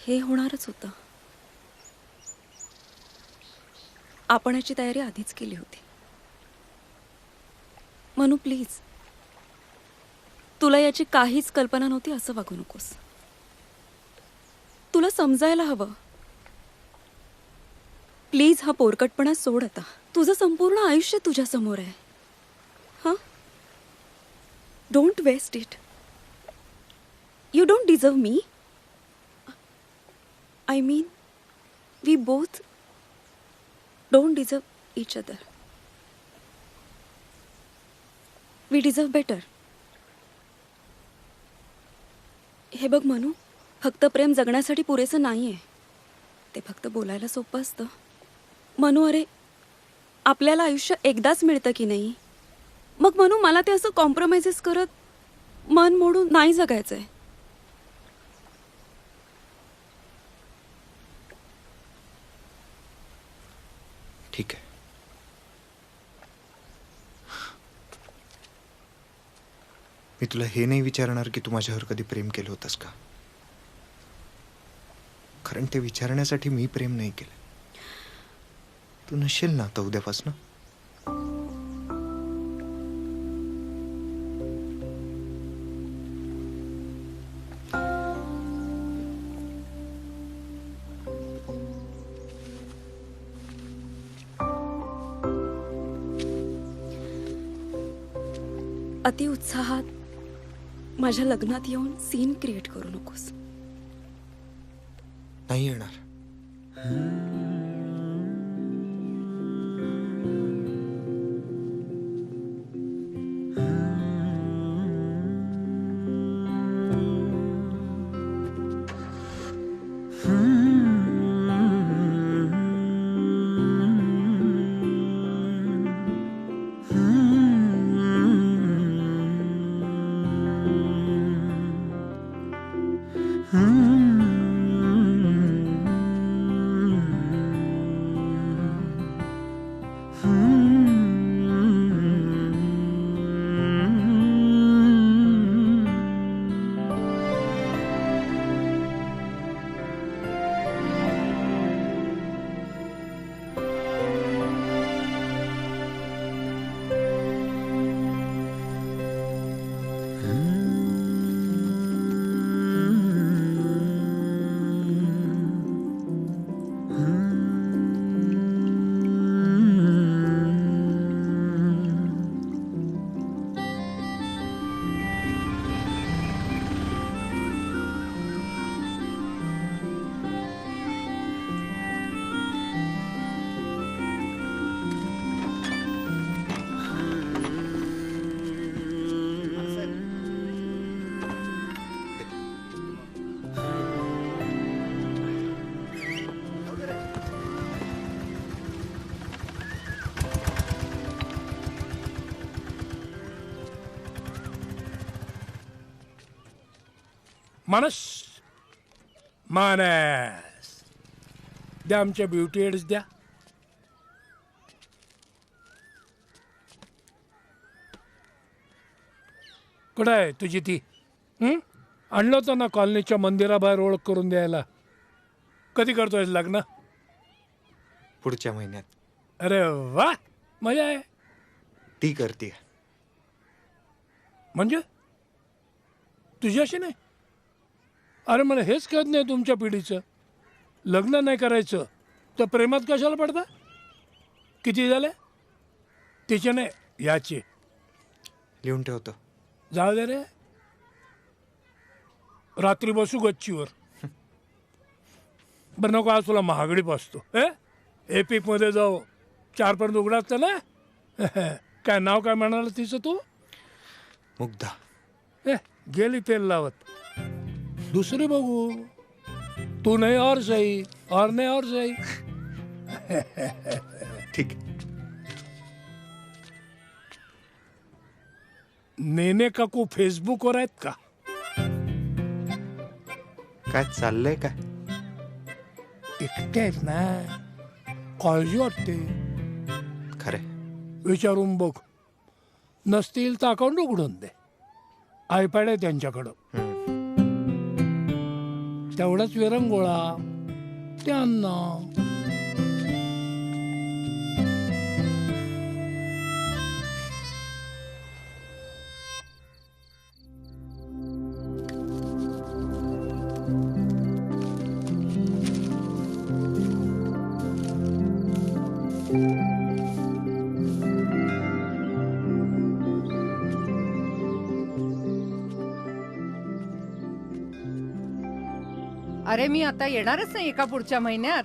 हे होणारच होतं. आपण याची तयारी आधीच केली होती. मनू प्लीज, तुला याची काहीच कल्पना नव्हती असं वागू नकोस. तुला समजायला हवं. प्लीज हा पोरकटपणा सोड आता. तुझं संपूर्ण आयुष्य तुझ्या समोर आहे. हा, don't waste it. You don't deserve me. I mean, we both don't deserve each other. We deserve better. हे बघ मनू, फक्त प्रेम जगण्यासाठी पुरेसं नाहीये. ते फक्त बोलायला सोपं असतं. मनू, अरे आपल्याला आयुष्य एकदाच मिळतं की नाही? मग मनू, मला ते असं कॉम्प्रोमाइजेस करत मन मोडून नाही जगायचंय. ठीक आहे. मी तुला हे नाही विचारणार की तू माझ्यावर कधी प्रेम केलं होतंस का, कारण ते विचारण्यासाठी मी प्रेम नाही केलं. तू नसेल ना आता उद्यापासून. अति उत्साहात माझ्या लग्नात येऊन सीन क्रिएट करू नकोस. नाही येणार. मानस मानस द्या, आमच्या ब्युटी एड्स द्या. कुठं आहे तुझी ती? आणलं होतं ना कॉलनीच्या मंदिराबाहेर ओळख करून द्यायला. कधी करतोय लग्न? पुढच्या महिन्यात. अरे वा, मजा आहे. ती करते. म्हणजे तुझ्याशी नाही? अरे मला हेच कळत नाही तुमच्या पिढीचं. लग्न नाही करायचं तर प्रेमात कशाला पडता? किती झाले? तिचे नाही, याचे. लिहून ठेवतो. जाऊ दे रे, रात्री बसू गच्चीवर. बरं नको, आज तुला महागडी बसतो. एपिक मध्ये जाऊ, 4 पर्यंत उघडा असतं ना. काय नाव काय म्हणाल तिचं तू? मुग्धा. गेली तेल लावत. दुसरी बघू. तू नाही और सही, और नाही और सही. ठीक. नेने काकू फेसबुकवर आहेत का? काय चाललंय काय? एकटे आहेत ना, काळजी वाटते. खरे. विचारून बघ. नसतील तर अकाउंट उघडून दे. आयपॅड आहे त्यांच्याकडं. तेवढाच विरंगुळा त्यांना. अरे मी आता येणारच नाही एका पुढच्या महिन्यात.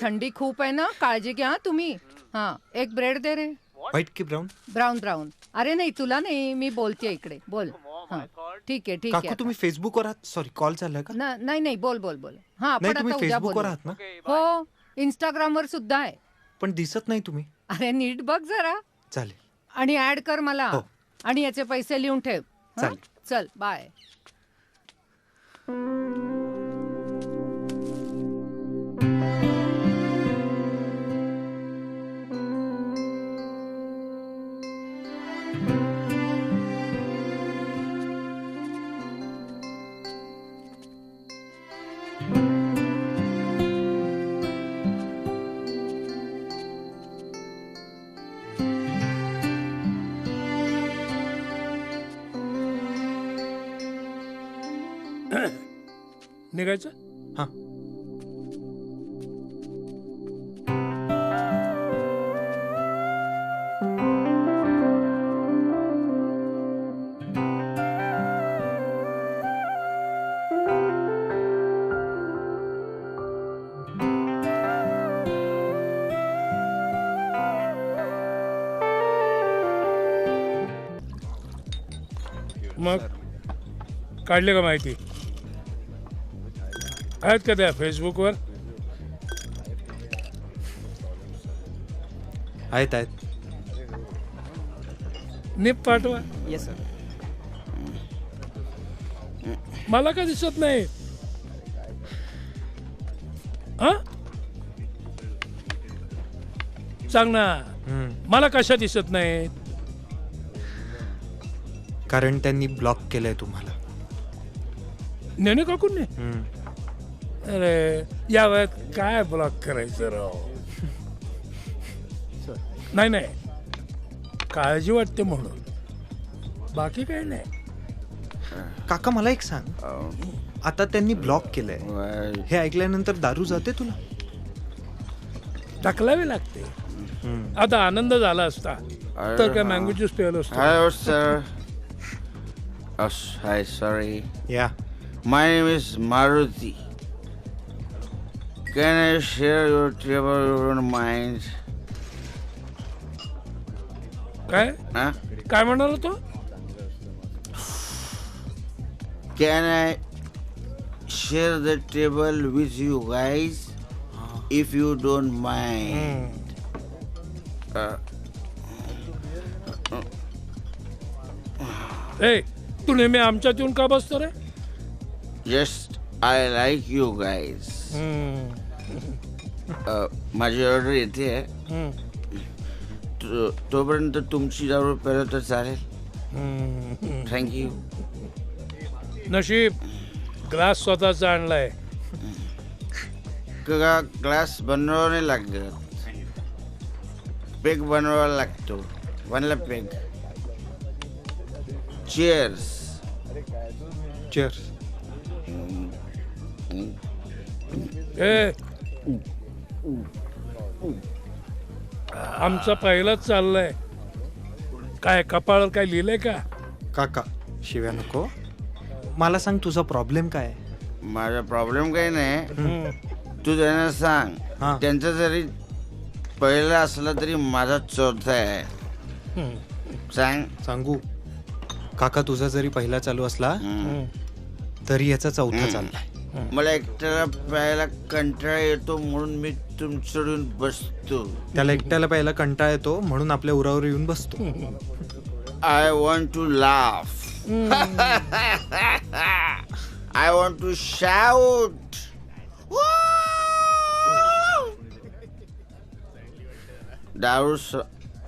थंडी खूप आहे ना, काळजी घ्या तुम्ही. हा, एक ब्रेड दे रे. व्हाईट की ब्राऊन? Brown brown. अरे नाही तुला नाही, मी बोलते इकडे. बोल. हा, ठीक आहे ठीक काकू आहे. तुम्ही फेसबुकवर आहात? सॉरी, कॉल चाललाय का? नाही नाही, बोल बोल बोल. हा, नाही, आपण तुम्ही आता उद्या फेसबुकवर बोलू. आहात ना? हो, इंस्टाग्रामवर सुद्धा आहे. पण दिसत नाही तुम्ही. अरे नीट बघ जरा चालेल. आणि ऍड कर मला. हो. आणि याचे पैसे लिहून ठेव. हं? चालेल. चल बाय. निघायचं. हा. मग काढले का माहिती? आहेत का त्या फेसबुकवर? आहेत आहेत. निप पाठवा. Yes sir. मला का दिसत नाही? हा, सांग ना, मला कशा दिसत नाही? कारण त्यांनी ब्लॉक केलंय तुम्हाला. नेने काकून ने? अरे या वयात काय ब्लॉक करायचं राव. नाही नाही, काळजी वाटते म्हणून, बाकी काही नाही. काका मला एक सांग, आता त्यांनी ब्लॉक केलंय हे ऐकल्यानंतर दारू जाते तुला? टाकलावी लागते. आता आनंद झाला असता तर काय मँगो ज्यूस प्यायला असतो. Hello, sir. Hi, sorry. या. My name is Maruti. Can I share your table? You don't mind? काय Huh? काय म्हणाला तो? Can I share the table with you guys? If you don't mind. ए, तू नेहमी आमच्यात येऊन का बसतो रे? Just I like you guys. माझी ऑर्डर येते आहे. तोपर्यंत तुमची दारू प्यायला तर चालेल. थँक्यू. नशीब ग्लास स्वतःचा आणलाय. का ग्लास बनवावा नाही लागत, पेग बनवावा लागतो. बनला पेग. चेअर्स. चेअर्स. ए, आमचा पहिलाच चाललाय. काय कपाळावर काय लिहिलंय का? काका शिव्या नको. मला सांग तुझा प्रॉब्लेम काय आहे? माझा प्रॉब्लेम काही नाही. तू त्यांना सांग. हा. त्यांचा जरी पहिला असला तरी माझा चौथा आहे. सांग. सांगू काका, तुझा जरी पहिला चालू असला तरी याचा चौथा चाललाय. मला एकट्याला प्यायला कंटाळा येतो म्हणून मी तुमच्याकडून बसतो. त्याला एकट्याला प्यायला कंटाळा येतो म्हणून आपल्या उरावर येऊन बसतो. I want to laugh. I want to shout.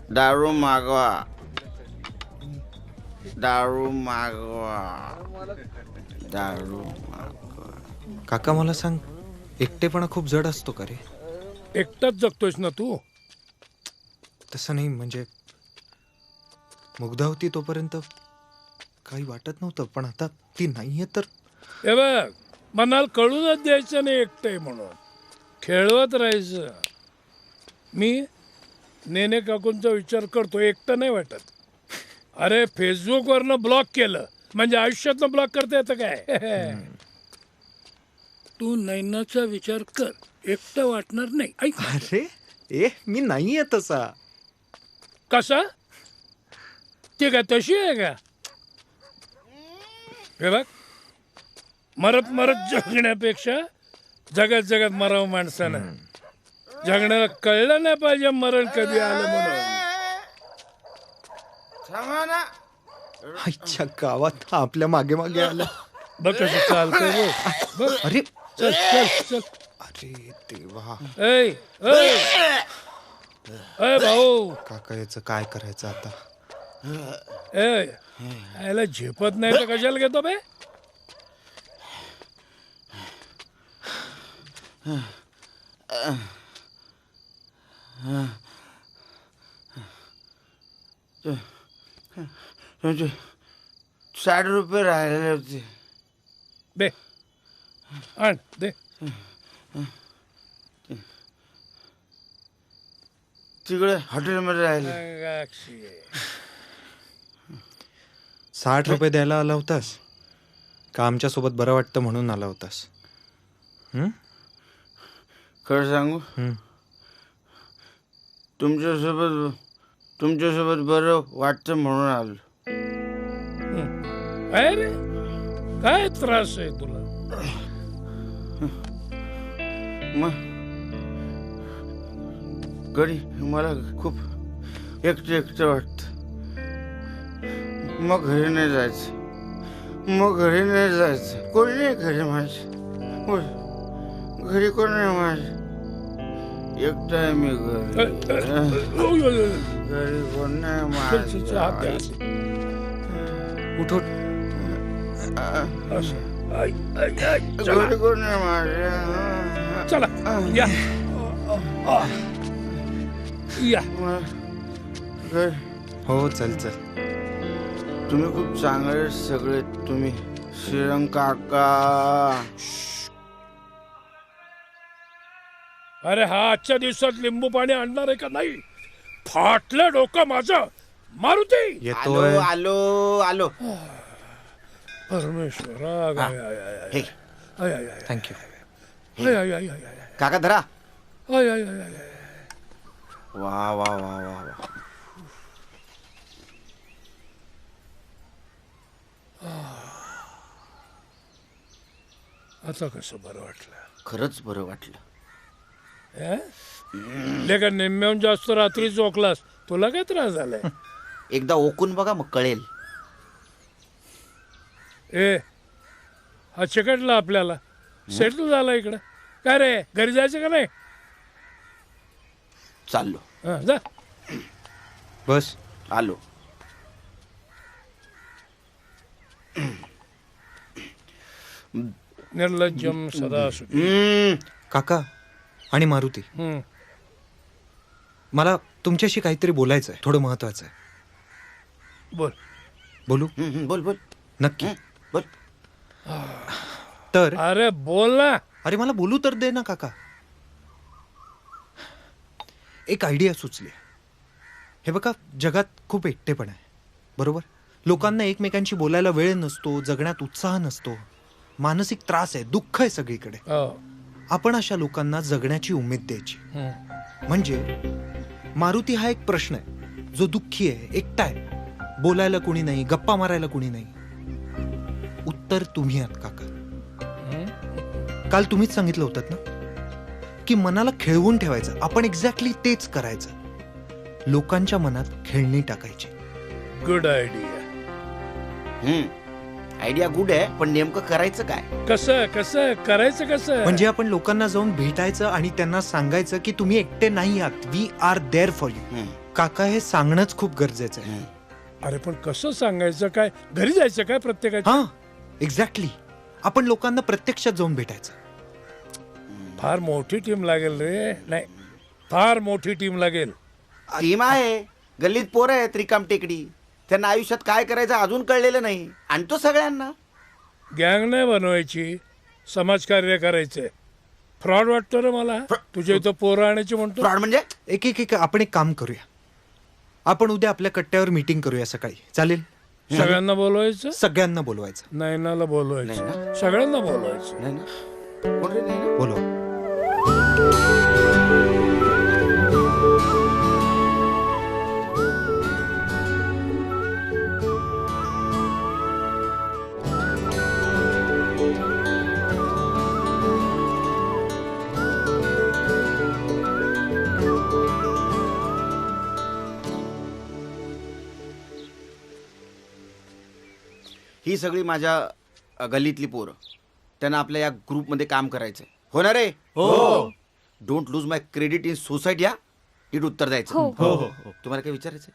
दारू मागवा. दारू मागवा. दारू मागवा. काका मला सांग, एकटेपणा खूप जड असतो का रे? एकटाच जगतोयस ना तू? तसं नाही, म्हणजे मुग्धा होती तोपर्यंत काही वाटत नव्हतं, पण आता ती नाहीये तर हे बघ, मनाला कळूनच द्यायचं नाही एकटंय म्हणून, खेळवत राहायचं. मी नेने काकूंचा विचार करतो, एकटं नाही वाटत. अरे फेसबुकवरनं ब्लॉक केलं म्हणजे आयुष्यातनं ब्लॉक करता येतं काय? तू नैनाचा विचार कर, एकटं वाटणार नाही. ऐक ना. अरे मी नाहीये तसा. कसा? ती काय तशी आहे का? हे बघ, मरत मरत जगण्यापेक्षा जगत जगत मरावं माणसानं. जगण्याला कळलं नाही पाहिजे मरण कधी आलं म्हणून. थांबा ना. आईच्या गावात हा आपल्या मागे मागे आला. बघ कसं चालतंय बघ. बघ. अरे चल चल चल. अरे देवा, ऐ ऐ ऐ भाऊ, काका याचं काय करायचं आता? ऐ याला झेपत नाही तर कशाला घेतो बे? तुमचे 60 रुपये राहिलेले होते. दे आण दे. तिकडे हॉटेलमध्ये राहिले. 60 रुपये द्यायला आला होतास का आमच्या सोबत बरं वाटतं म्हणून आला होतास? खरं सांगू, तुमच्यासोबत बरं वाटतं म्हणून आलो. काय रे, काय त्रास आहे तुला? मग घरी मला खूप एकटं वाटतं. मग घरी नाही जायचं. कोणी नाही घरी माझ्या. घरी कोण नाही माझ्या. एकटा आहे मी घरी. घरी कोण नाही माझ्या. उठो. घरी कोण नाही माझ्या. चला या या. घरी हो चल चल. तुम्ही खूप चांगले सगळे. तुम्ही श्रीरंग काका. अरे हा आजच्या दिवसात लिंबू पाणी आणणार आहे का नाही? फाटलं डोकं माझं. मारुती येतोय. आलो. परमेश्वरा. हे थँक्यू. काका धरा. वा वा. आता कसं बरं वाटलं? खरंच बरं वाटलं. लेका निम्म्याहून जास्त रात्री झोकलास, तुला काय त्रास झालाय? एकदा ओकून बघा मग कळेल. ए हा चिकटला आपल्याला. सेटल झाला इकडं. काय रे, घरी जायचं का नाही? चाललो. जा. बस. आलो. निर्लज्जम सदा सुखी. काका आणि मारुती, मला तुमच्याशी काहीतरी बोलायचं आहे. थोडं महत्वाचं आहे. बोल. बोलू? बोल. नक्की. बोल. तर अरे बोल ना. अरे मला बोलू तर दे ना काका. एक आयडिया सुचली. हे बघा, जगात खूप एकटेपणा आहे, बरोबर? लोकांना एकमेकांशी बोलायला वेळ नसतो, जगण्यात उत्साह नसतो, मानसिक त्रास आहे, दुःख आहे सगळीकडे. आपण अशा लोकांना जगण्याची उमेद द्यायची. म्हणजे मारुती हा एक प्रश्न आहे, जो दुःखी आहे, एकटा आहे, बोलायला कुणी नाही, गप्पा मारायला कुणी नाही. उत्तर तुम्ही आहात काका. काल तुम्हीच सांगितलं होतं ना की मनाला खेळवून ठेवायचं. आपण एक्झॅक्टली तेच करायचं. लोकांच्या मनात खेळणी टाकायची. Good idea. आयडिया गुड आहे, पण नेमकं करायचं काय? कसं करायचं कसं? म्हणजे आपण लोकांना जाऊन भेटायचं आणि त्यांना सांगायचं की तुम्ही एकटे नाही आहात. We are there for you. काका, हे सांगणंच खूप गरजेचं आहे. अरे पण कसं सांगायचं? काय घरी जायचं काय प्रत्येकाच्या? हा, एक्झॅक्टली. आपण लोकांना प्रत्यक्षात जाऊन भेटायचं. फार मोठी टीम लागेल रे. नाही, फार मोठी टीम लागेल. टीम आहे, गल्लीत पोरं आहेत रिकाम टेकडी, त्यांना आयुष्यात काय करायचं अजून कळलेलं नाही. आणतो सगळ्यांना. गँग नाही बनवायची, समाजकार्य करायचंय. फ्रॉड वाटतो रे मला. तुझ्या इथं पोरं आणायची म्हणतो. फ्रॉड म्हणजे? एक आपण एक काम करूया. आपण उद्या आपल्या कट्ट्यावर मीटिंग करूया सकाळी. चालेल? सगळ्यांना बोलवायचं, सगळ्यांना बोलवायचं. नैनाला बोलवायचं, सगळ्यांना बोलवायचं. नाही ना? कोण रे नाही ना? बोलवा. ही सगळी माझ्या गल्लीतली पोरं. त्यांना आपल्या या ग्रुपमध्ये काम करायचंय. हो ना रे? हो. Don't lose my credit in society. या नीट उत्तर द्यायचं. हो. तुम्हाला काय विचारायचं?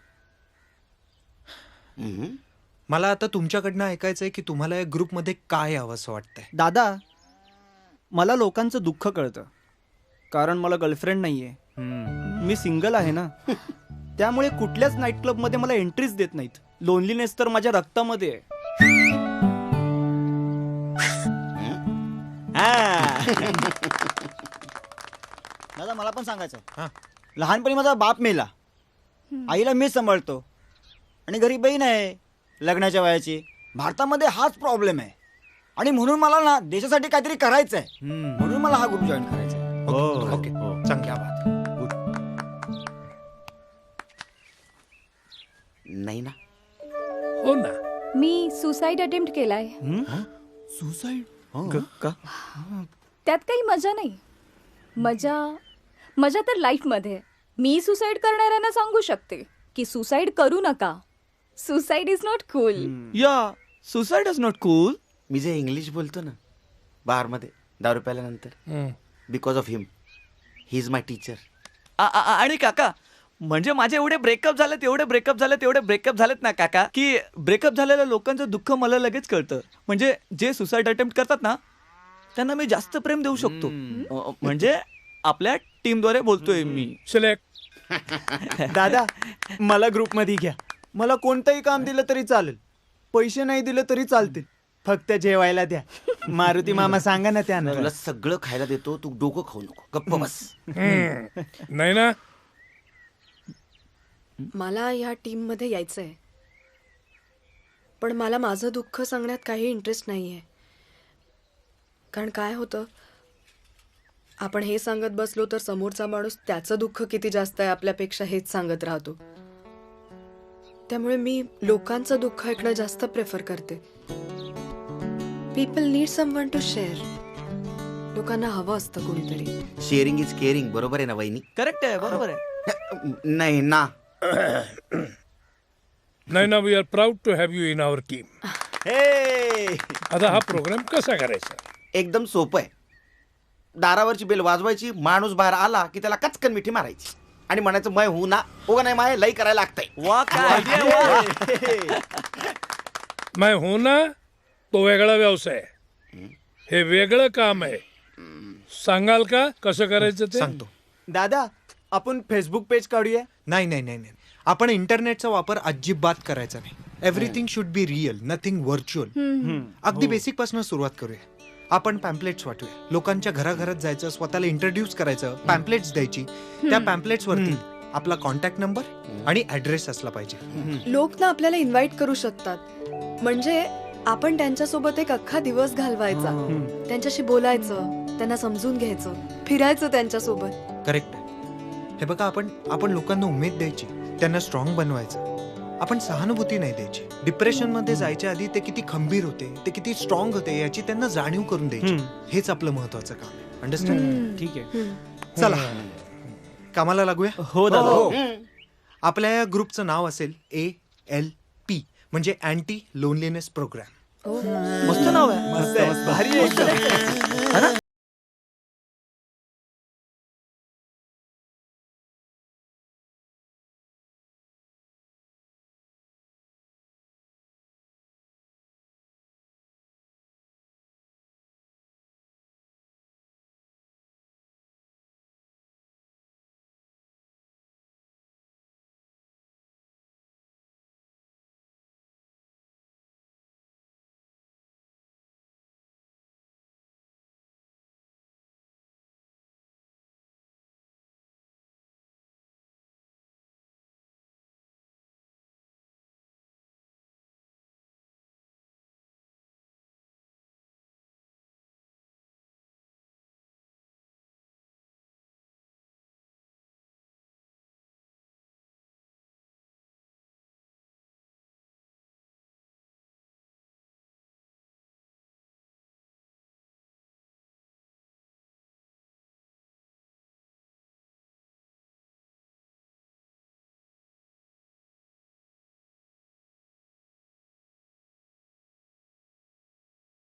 मला आता तुमच्याकडनं ऐकायचंय की तुम्हाला या ग्रुपमध्ये काय यावं असं वाटतंय. दादा, मला लोकांचं दुःख कळतं, कारण मला गर्लफ्रेंड नाहीये. मी सिंगल आहे ना. त्यामुळे कुठल्याच नाईट क्लबमध्ये मला एंट्रीज देत नाहीत. लोनलीनेस तर माझ्या रक्तामध्ये आहे. दादा, मला पण सांगायचं हा. लहानपणी माझा बाप मेला, आईला मीच सांभाळतो आणि घरी बहीण आहे लग्नाच्या वयाची. भारतामध्ये हाच प्रॉब्लेम आहे आणि म्हणून मला ना देशासाठी काहीतरी करायचं आहे. म्हणून मला हा ग्रुप जॉईन करायचा आहे. ओके, चांगली बात. नाही ना? हो ना. मी सुसाईड अटेम्प्ट केलाय. सुसाईड? का? त्यात काही मजा नाही. मजा तर लाईफमध्ये आहे. मी सुसाईड करणाऱ्यांना सांगू शकते की सुसाईड करू नका. Suicide is not cool. या सुसाईड इज नॉट कूल. मी जे इंग्लिश बोलतो ना बारमध्ये दारू प्याल्यानंतर, because of him. He is my teacher. आणि काका, म्हणजे माझे एवढे ब्रेकअप झालेत ना काका, की ब्रेकअप झालेल्या लोकांचं दुःख मला लगेच कळतं. म्हणजे जे सुसाईड अटेम्प्ट करतात ना त्यांना मी जास्त प्रेम देऊ शकतो. म्हणजे आपल्या टीमद्वारे बोलतोय मी. सिलेक्ट. दादा, मला ग्रुपमध्ये घ्या. मला कोणतंही काम दिलं तरी चालेल, पैसे नाही दिले तरी चालतील, फक्त जेवायला द्या. मारुती मामा सांगा ना त्यानं. तुला सगळं खायला देतो, तू डोकं खाऊ नको, गप्प बस. नाही ना. मला ह्या टीममध्ये यायचं आहे, पण मला माझं दुःख सांगण्यात काही इंटरेस्ट नाही आहे. कारण काय होतं, आपण हे सांगत बसलो तर समोरचा माणूस त्याचं दुःख किती जास्त आहे आपल्यापेक्षा हेच सांगत राहतो. त्यामुळे मी लोकांचं दुःख ऐकणं जास्त प्रेफर करते. People need someone to share. लोकांना हवं असतं कोणीतरी. Sharing is caring. बरोबर आहे ना वहिनी? करेक्ट आहे, बरोबर आहे. नाही ना? Naina, we are proud to have you in our team. आता हा प्रोग्राम कसा करायचा? एकदम सोपं आहे. दारावरची बेल वाजवायची, माणूस बाहेर आला की त्याला कचकन मिठी मारायची आणि म्हणायचं मय हू ना, उगा नाही माय लई करायला लागतंय. वा, काय idea, वा. मैं हूं ना, तो वेगळा व्यवसाय. हे वेगळं काम आहे. सांगाल का कसं करायचं ते? सांगतो. दादा, आपण फेसबुक पेज काढूया. नाही. आपण इंटरनेटचा वापर अजिबात करायचा नाही. Everything should be real, nothing virtual. अगदी बेसिक पासून सुरुवात करूया. आपण पॅम्पलेट्स वाटूया. लोकांच्या घराघरात जायचं, स्वतःला इंट्रोड्यूस करायचं, पॅम्पलेट्स द्यायची. त्या पॅम्पलेट्स वरती आपला कॉन्टॅक्ट नंबर आणि ऍड्रेस असला पाहिजे. लोक ना आपल्याला इन्व्हाइट करू शकतात. म्हणजे आपण त्यांच्यासोबत एक अख्खा दिवस घालवायचा, त्यांच्याशी बोलायचं, त्यांना समजून घ्यायचं, फिरायचं त्यांच्यासोबत. करेक्ट. हे बघा, आपण लोकांना उमेद द्यायची, त्यांना स्ट्रॉंग बनवायचं. आपण सहानुभूती नाही द्यायची. डिप्रेशन मध्ये जायच्या आधी ते किती खंबीर होते, ते किती स्ट्रॉंग होते याची त्यांना जाणीव करून द्यायची. हेच आपलं महत्वाचं काम आहे. अंडरस्टँड? ठीक आहे. चला कामाला लागूया. हो दादा. आपल्या या ग्रुपचं नाव असेल ALP, म्हणजे अँटी लोनलीनेस प्रोग्राम. मस्त नाव आहे. मस्त भारी आहे.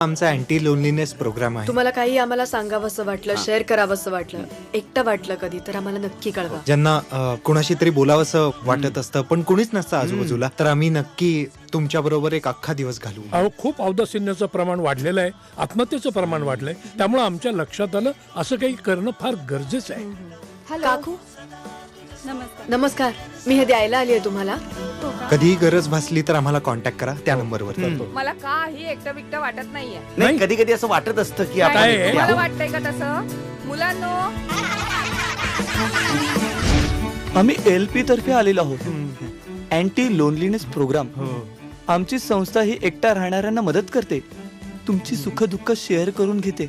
आमचा अँटी लोनलीनेस प्रोग्राम आहे. तुम्हाला काही आम्हाला सांगावंसं वाटलं, शेअर करावंसं वाटलं, एकटं वाटलं कधी तर आम्हाला नक्की कळवा. ज्यांना कोणाशी तरी बोलावंसं वाटत असतं पण कुणीच नसतं आजूबाजूला, तर आम्ही नक्की तुमच्या बरोबर एक अख्खा दिवस घालवू. अहो खूप औदासिन्याचं प्रमाण वाढलेलं आहे, आत्महत्येचं प्रमाण वाढलंय. त्यामुळे आमच्या लक्षात आलं असं काही करणं फार गरजेचं आहे. काकू नमस्कार. नमस्कार, मी हे द्यायला आली आहे तुम्हाला. कधीही गरज भासली तर आम्हाला कॉन्टॅक्ट करा त्या नंबरवर. मला काही एकटं बिकटं वाटत नाहीये. नाही, कधी कधी असं वाटत असतं की काय आहे? आपण तुम्हाला वाटतंय का तसं? मुलांनो, आम्ही LP तर्फे आलेलो आहोत. Anti loneliness program. आमची संस्था ही एकटा राहणाऱ्यांना मदत करते. तुमची सुख दुःख शेअर करून घेते.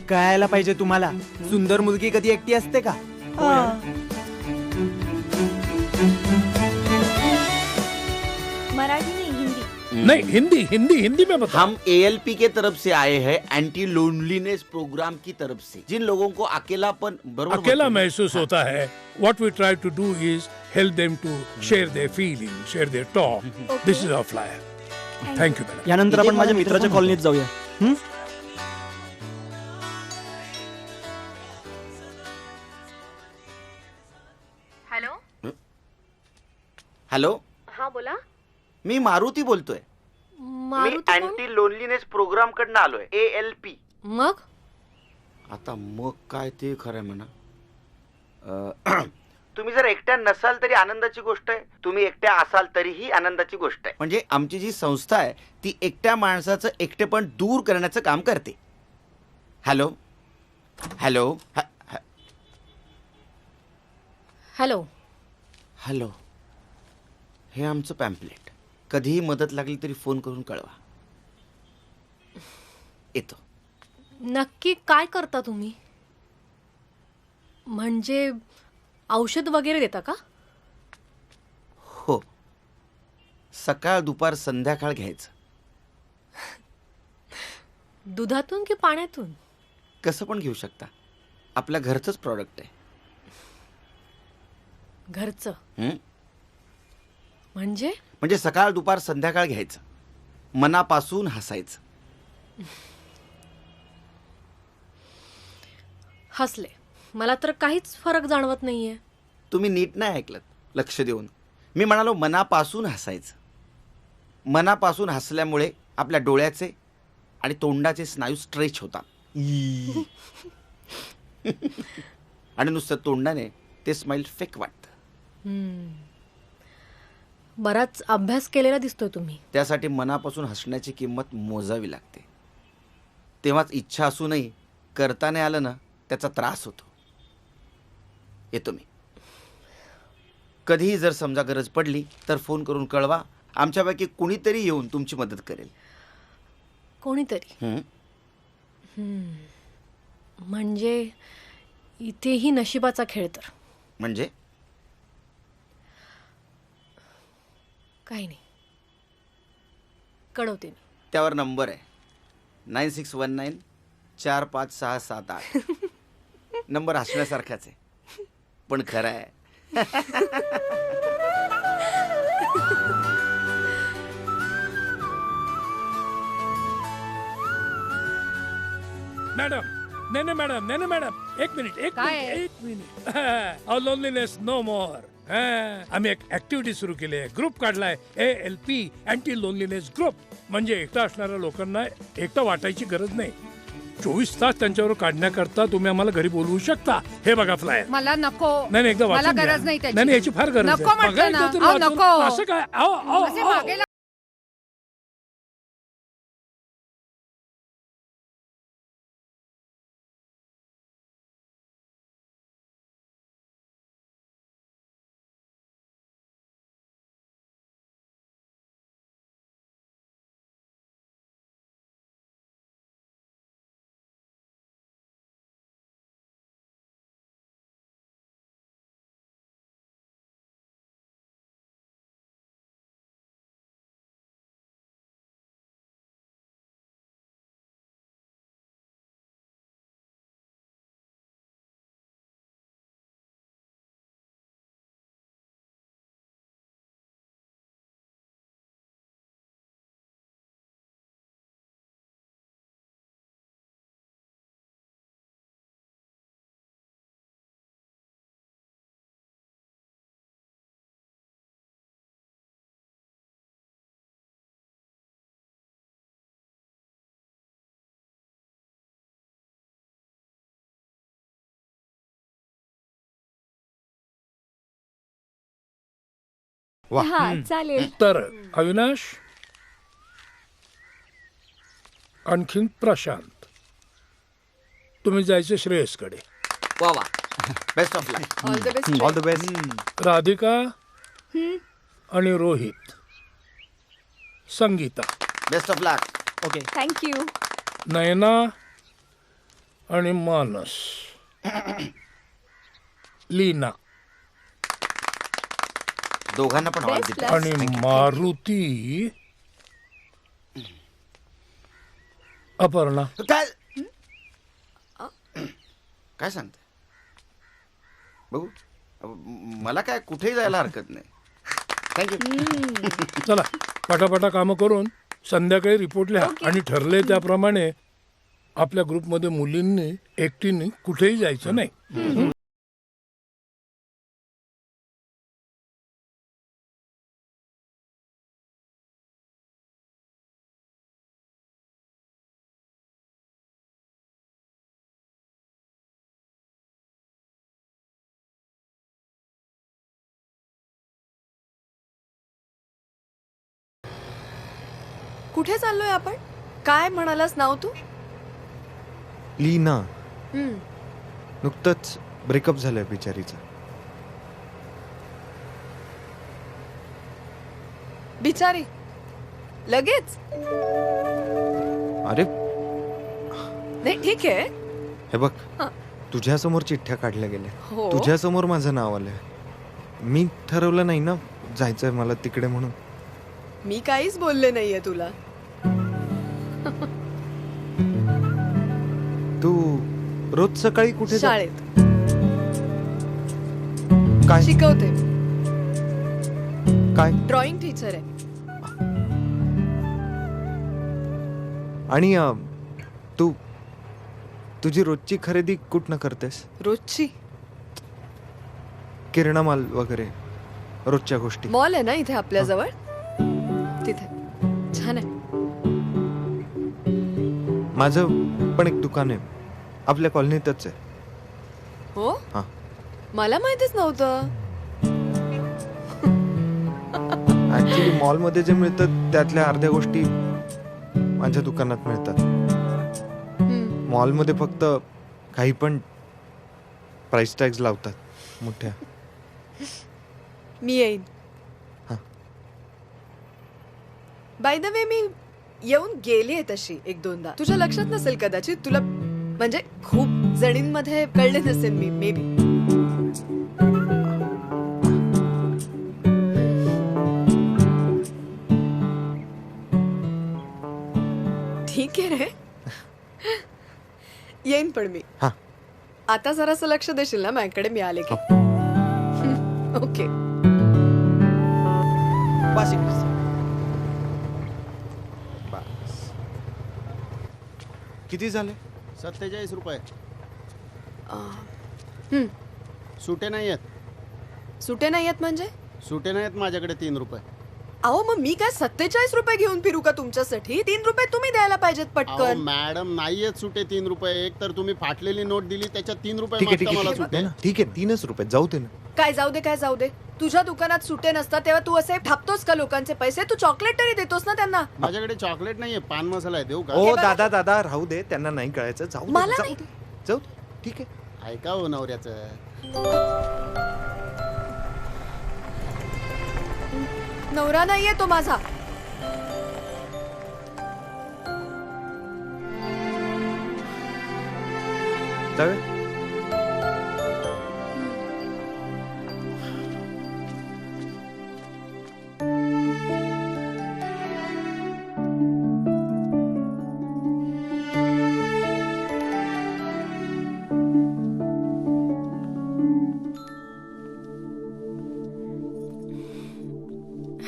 कळायला पाहिजे तुम्हाला, सुंदर मुलगी कधी एकटी असते का? मराठी नाही, हिंदी. नाही, हिंदी हिंदी हिंदी में बताओ. हम ALP के तरफ से आए हैं, एंटी लोनलीनेस प्रोग्राम की तरफ से, जिन लोगों को अकेलापन बरोबर अकेला बोलतो ना? महसूस होता है, what we try to do is help them to share their feelings, share their talk. This is our flyer. Thank you, madam. यानंतर आपण माझ्या मित्राच्या कॉलनीत जाऊया. हॅलो, हा बोला. मी मारुती बोलतोय. मी अँटी लोनलीनेस प्रोग्राम कडनं आलोय, ALP. मग आता मग काय ते खरंय म्हणा. तुम्ही जर एकट्या नसाल तरी आनंदाची गोष्ट आहे, तुम्ही एकट्या असाल तरीही आनंदाची गोष्ट आहे. म्हणजे आमची जी संस्था आहे ती एकट्या माणसाचं एकटेपण दूर करण्याचं काम करते. Hello hello hello. हॅलो, हे आमचं पॅम्पलेट. कधीही मदत लागली तरी फोन करून कळवा. येतो. नक्की काय करता तुम्ही? म्हणजे औषध वगैरे देता का? हो, सकाळ दुपार संध्याकाळ घ्यायचं. दुधातून की पाण्यातून? कसं पण घेऊ शकता, आपल्या घरचंच प्रॉडक्ट आहे. घरचं हं? म्हणजे सकाळ दुपार संध्याकाळ घ्यायचं, मनापासून हसायचं. हसले, मला तर काहीच फरक जाणवत नाहीये. तुम्ही नीट नाही ऐकलत लक्ष देऊन. मी म्हणालो मनापासून हसायचं. मनापासून हसल्यामुळे आपल्या डोळ्याचे आणि तोंडाचे स्नायू स्ट्रेच होतात. आणि नुसतं तोंडाने ते स्माइल फेक वाटतं. बराच अभ्यास केलेला दिसतोय तुम्ही. त्यासाठी मनापासून हसण्याची किंमत मोजावी लागते. तेव्हाच इच्छा असूनही करता नाही आलं ना, त्याचा त्रास होतो. येतो मी. कधीही जर समजा गरज पडली तर फोन करून कळवा. आमच्यापैकी कुणीतरी येऊन तुमची मदत करेल. कोणीतरी? हं? म्हणजे इथेही नशिबाचा खेळ तर. म्हणजे काही नाही, कळवते मी. त्यावर नंबर आहे 9619456678. नंबर हसण्यासारखाच आहे पण खरा आहे. मॅडम, नाही मॅडम, नाही मॅडम, एक मिनिट. काय? लोनलीनेस नो मोर. आम्ही एक ऍक्टिव्हिटी सुरू केली आहे, ग्रुप काढलाय ALP अँटी लोनलीनेस ग्रुप. म्हणजे एकटा असणाऱ्या लोकांना एकटं वाटायची गरज नाही. 24 तास त्यांच्यावर काढण्याकरता तुम्ही आम्हाला घरी बोलवू शकता. हे बघा फ्लायर. मला नको. नाही एकदा मला वाचून घ्या. गरज नाही त्याची. नाही याची फार गरज आहे. नको म्हटलं बघा ना. एकदा तरी अहो, वाचून. नको. असं काय? असे मागे वा हा चालेल. तर अविनाश आणखीन प्रशांत, तुम्ही जायचं श्रेयसकडे. वा वा, best of luck. All the best. All the best. Radhika आणि Rohit, Sangeeta, best of luck. Okay. Thank you. Nayana आणि मानस, लीना दोघांना पण ऑल Best द luck. आणि मारुती, अपर्णा. काय काय सांगते बघू, मला काय कुठेही जायला हरकत नाही. थँक्यू. चला पटापटा कामं करून संध्याकाळी रिपोर्ट लिहा आणि ठरले त्याप्रमाणे आपल्या ग्रुपमध्ये मुलींनी एकटीने कुठेही जायचं नाही. कुठे चाललोय आपण? काय म्हणालास नाव तू? लीना, हम्म. नुकतंच ब्रेकअप झालंय बिचारीचं. बिचारी लगेच? अरे नाही ठीक आहे. हे बघ, हा. तुझ्यासमोर चिठ्ठ्या काढल्या गेल्या, हो. तुझ्यासमोर माझं नाव आलंय. मी ठरवलं नाही ना जायचंय मला तिकडे म्हणून. मी काहीच बोलले नाहीये तुला. तू रोज सकाळी कुठे जा- शाळेत काय शिकवते. काय ड्रॉइंग टीचर आहे. आणि तू तुझी रोजची खरेदी कुठनं करतेस? रोजची किराणा माल वगैरे, रोजच्या गोष्टी. मॉल आहे ना इथे आपल्या जवळ, तिथे. छान आहे. माझं पण एक दुकान आहे आपल्या कॉलनीतच आहे. हो, हा. मला माहितीच नव्हतं. ऍक्च्युली मॉलमध्ये जे मिळतं त्यातल्या अर्ध्या गोष्टी माझ्या दुकानात मिळतात. हम्म. मॉलमध्ये फक्त काही पण प्राइस टॅग्स लावतात मोठ्या. मी येईन. हा. बाय द वे, मी येऊन गेली आहे तशी एक दोनदा. तुझ्या लक्षात नसेल कदाचित, तुला म्हणजे खूप जणींमध्ये कळले नसेल मी, मे बी. ठीक आहे रे. येईन पण मी. हा. आता जरासं लक्ष देशील ना माझ्याकडे मी आले की? ओके. बस किती झाले? 47 रुपये. हम्म. सुटे नाही आहेत. सुटे नाही आहेत म्हणजे? सुटे नाही आहेत माझ्याकडे 3 रुपये. अहो मग मी काय 47 रुपये घेऊन फिरू का तुमच्यासाठी? 3 रुपये तुम्ही द्यायला पाहिजेत अहो पटकन. मॅडम नाही आहेत सुटे 3 रुपये. एक तर तुम्ही फाटलेली नोट दिली त्याच्यात 3 रुपये ठीक आहे ठीक मागता आहे मला ठीक आहे सुटे. ना, ठीक आहे 3च रुपये जाऊ दे ना. काय जाऊ दे, काय जाऊ दे. तुझ्या दुकानात सुटे नसतात तेव्हा तू असे थापतोस का लोकांचे पैसे? तू चॉकलेट तरी देतोस ना त्यांना. माझ्याकडे चॉकलेट नाहीये, पान मसाला आहे. देऊ का? ओ दादा दादा राहू दे, त्यांना नाही कळायचं. जाऊ दे, मला जाऊ नाही. दे, जाऊ दे. ठीक आहे. ऐका हो नवऱ्याचं. नवरा नाहीये तो माझा. जाऊया.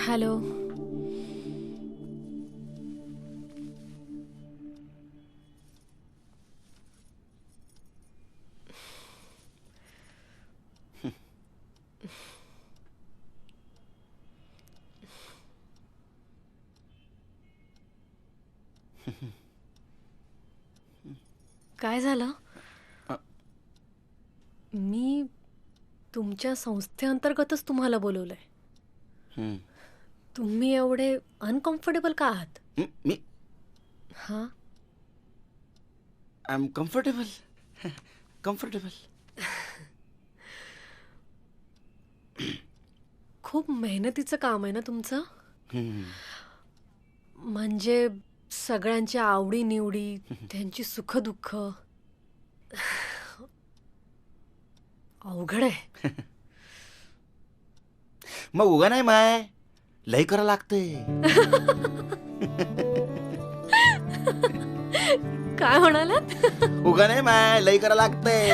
हॅलो. काय झालं? मी तुमच्या संस्थेअंतर्गतच तुम्हाला बोलवलंय. हम्म. तुम्ही एवढे अनकम्फर्टेबल का आहात? मी हा आय एम कम्फर्टेबल कम्फर्टेबल. खूप मेहनतीचं काम आहे ना तुमचं. म्हणजे सगळ्यांच्या आवडी निवडी, त्यांची सुख दुःख, अवघड आहे. मग उगा नाही माय लय करा लागते. काय म्हणालात? उगा नाही माय लय करा लागते.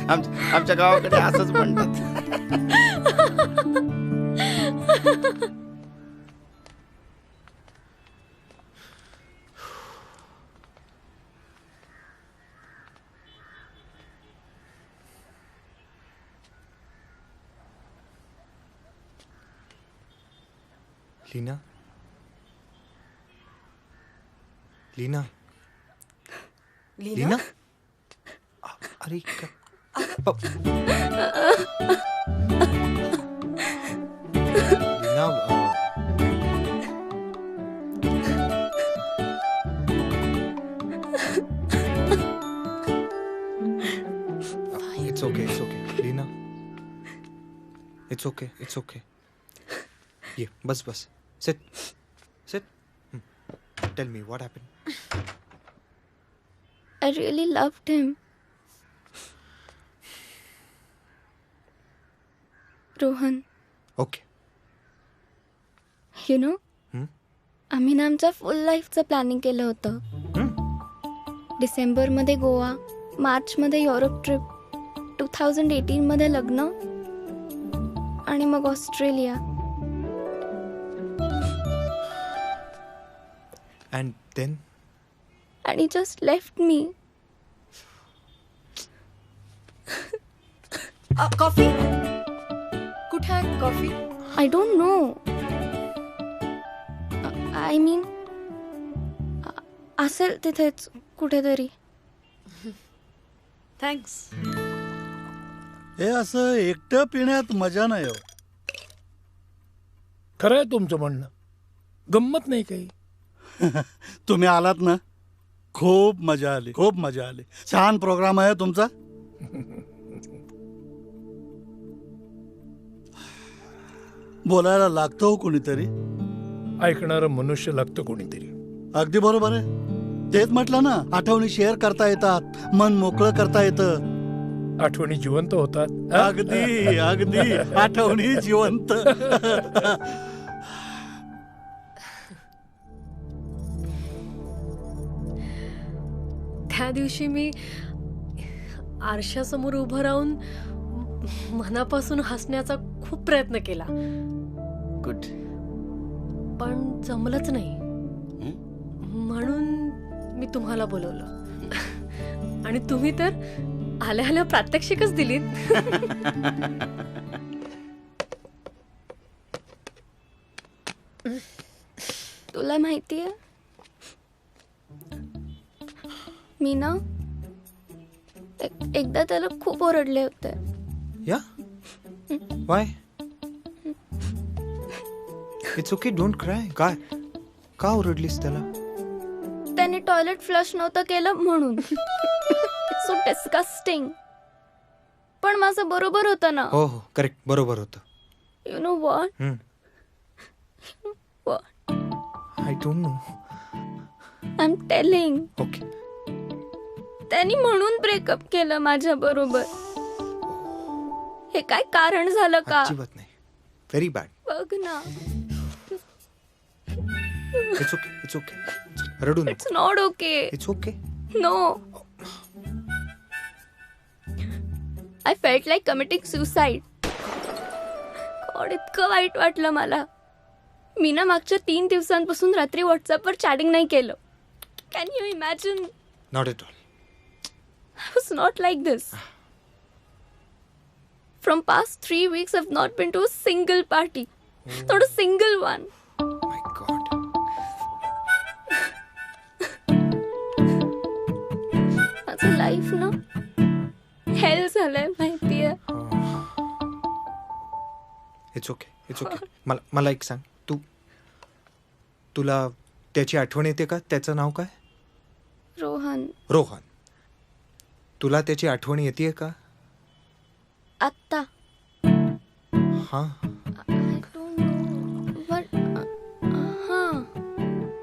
आमच्या गावाकडे असंच म्हणतात. लीना लीना लीना अरे Leena it's okay Leena it's okay ये बस sit tell me what happened. I really loved him. Rohan, Okay. You know आम्ही ना आमच्या फुल लाईफचं प्लॅनिंग केलं होतं. डिसेंबरमध्ये गोवा, मार्चमध्ये युरोप ट्रिप, 2018 मध्ये लग्न आणि मग Australia. And then and he just left me. Coffee कुठे आहे coffee? I don't know. I mean, असेल तिथेच कुठेतरी. थँक्स. हे असं एकटं पिण्यात मजा नाही हो. खरं आहे तुमचं म्हणणं. गंमत नाही काही. तुम्ही आलात ना, खूप मजा आली. छान प्रोग्राम आहे तुमचा. बोलायला लागतं हो कोणीतरी. ऐकणारं मनुष्य लागतं कोणीतरी. अगदी बरोबर आहे. तेच म्हटलं ना, आठवणी शेअर करता येतात, मन मोकळं करता येतं. आठवणी जिवंत होतात. अगदी आठवणी जिवंत. त्या दिवशी मी आरशासमोर उभं राहून मनापासून हसण्याचा खूप प्रयत्न केला. गुड. पण जमलंच नाही. म्हणून मी तुम्हाला बोलवलं. आणि तुम्ही तर आल्या आल्या प्रात्यक्षिकच दिलीत. तुला माहितीये मी ना एकदा त्याला खूप ओरडले होते. Yeah? Why? It's okay, don't cry. का ओरडलीस त्याला? त्याने टॉयलेट फ्लश नव्हतं केलं म्हणून. So disgusting. पण माझं बरोबर होतं ना. हो करेक्ट, बरोबर होतं. You know what? I don't know. I am telling. Okay. त्यांनी म्हणून ब्रेकअप केलं माझ्या बरोबर. हे काय कारण झालं का? अजिबात नाही. Very bad. बघ ना. It's okay. रडू नको. It's not okay. It's okay. No. I felt like committing suicide. God, इतकं वाईट वाटलं मला. मी ना मागच्या 3 दिवसांपासून रात्री व्हॉट्सअपवर चॅटिंग नाही केलं. Can you imagine? Not at all. I was not like this. From past 3 weeks, I've not been to a single party. Not a single one. My God. माझं लाईफ ना हेल झालंय माहितीये. इट्स ओके मला एक सांग, तुला त्याची आठवण येते का? त्याचं नाव काय? रोहन. रोहन. तुला त्याची आठवण येते का? आत्ता. हां. आय डोंट नो बट हां,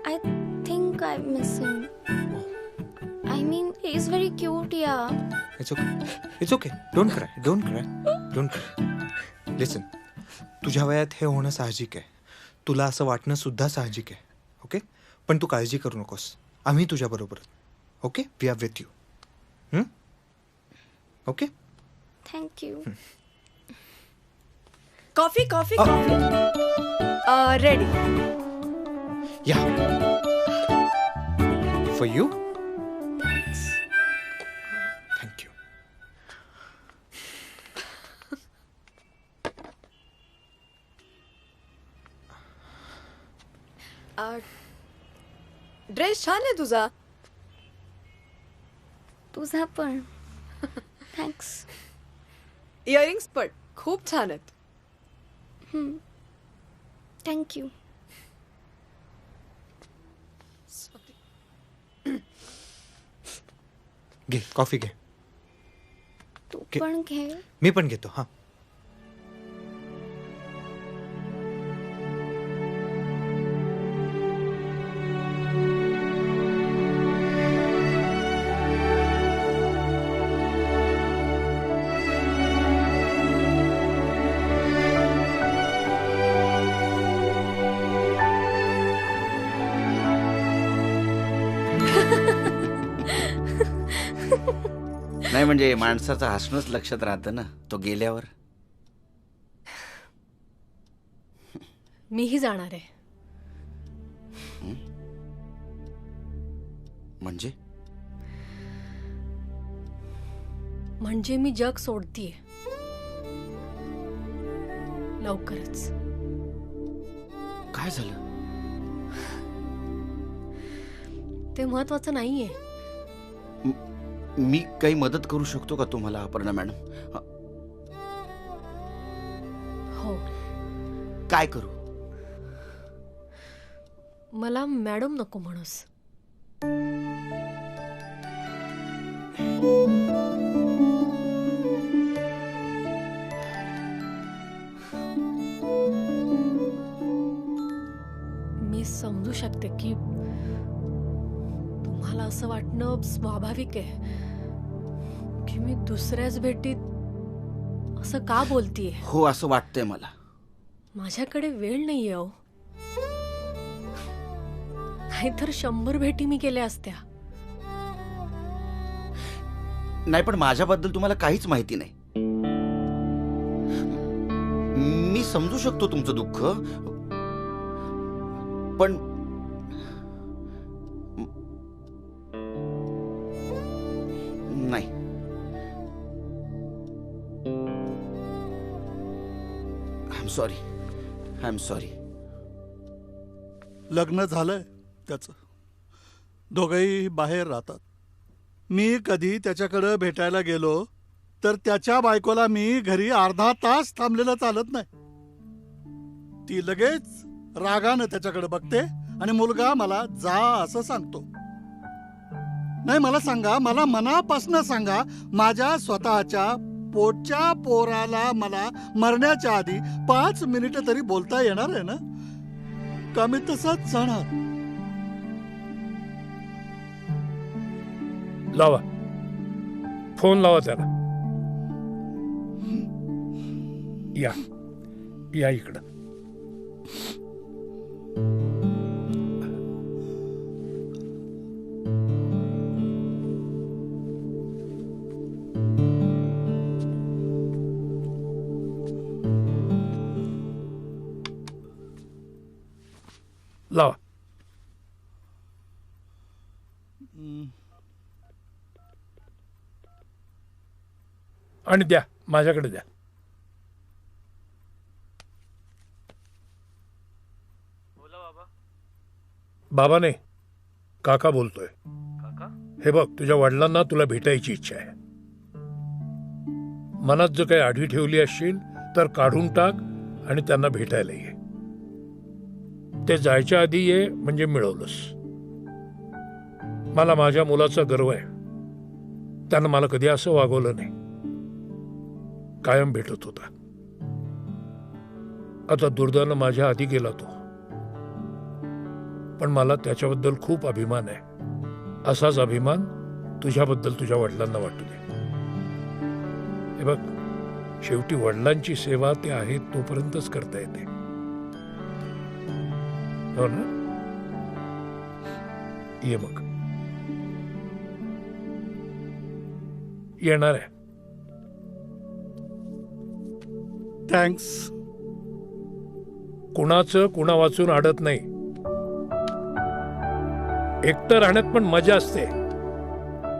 I think I missing. I mean he is very cute या. It's okay. Don't cry. Listen, तुझ्या वयात हे होणं साहजिक आहे. तुला असं वाटणं सुद्धा साहजिक आहे. ओके, पण तू काळजी करू नकोस. आम्ही तुझ्याबरोबर. Okay, we are with you. Okay. Thank you. Coffee coffee coffee ready. या फॉर यू. थँक्यू. ड्रेस छान आहे तुझा. तुझा पण. थँक्स. इयरिंग्स पण खूप छान आहेत. थँक्यू. घे कॉफी घे. तू घे. पण घे. मी पण घेतो. हां. नाही म्हणजे माणसाचं हसणंच लक्षात राहतं ना, तो गेल्यावर. मीही जाणार आहे. म्हणजे मी जग सोडतीये लवकरच. काय झालं? ते महत्वाचं नाहीये. मी काही मदत करू शकतो का तुम्हाला अपर्णा मॅडम? हो. काय करू? मला मॅडम नको म्हणूस. मी समजू शकते की तुम्हाला असं वाटणं स्वाभाविक आहे की मी दुसऱ्याच भेटीत असं का बोलतीये. हो, असं वाटतंय मला. माझ्याकडे वेळ नाहीये हो. नाहीतर 100 भेटी मी केल्या असत्या. नाही, पण माझ्याबद्दल तुम्हाला काहीच माहिती नाही. मी समजू शकतो तुमचं दुःख, पण नाही. I am sorry. लग्न झालंय त्याचं. दोघंही बाहेर राहतात. मी कधी त्याच्याकडं भेटायला गेलो तर त्याच्या बायकोला मी घरी अर्धा तास थांबलेलं चालत नाही. ती लगेच रागानं त्याच्याकडे बघते आणि मुलगा मला जा असं सांगतो. नाही, मला सांगा, मला मनापासून सांगा, माझ्या स्वतःच्या पोटच्या पोराला मला मरण्याच्या आधी 5 मिनिटं तरी बोलता येणार आहे ना? का मी तसाच जाणार? लावा फोन, लावा त्याला. या इकडं. लावा. आणि द्या, माझ्याकडे द्या. बाबा नाही, काका बोलतोय. हे बघ, तुझ्या वडिलांना तुला भेटायची इच्छा आहे. मनात जर काही आढी ठेवली असशील तर काढून टाक आणि त्यांना भेटायला ये. ते जायच्या आधी ये म्हणजे मिळवलंस. मला माझ्या मुलाचा गर्व आहे. त्यानं मला कधी असं वागवलं नाही. कायम भेटत होता. आता दुर्दैवानं माझ्या आधी गेला तो, पण मला त्याच्याबद्दल खूप अभिमान आहे. असाच अभिमान तुझ्याबद्दल तुझ्या वडिलांना वाटू दे. हे बघ, शेवटी वडिलांची सेवा ते आहेत तोपर्यंतच करता येते. हो ना? ये मग. येणार आहे. थँक्स. कुणाचं कुणा वाचून अडत नाही. एकटं राहण्यात पण मजा असते.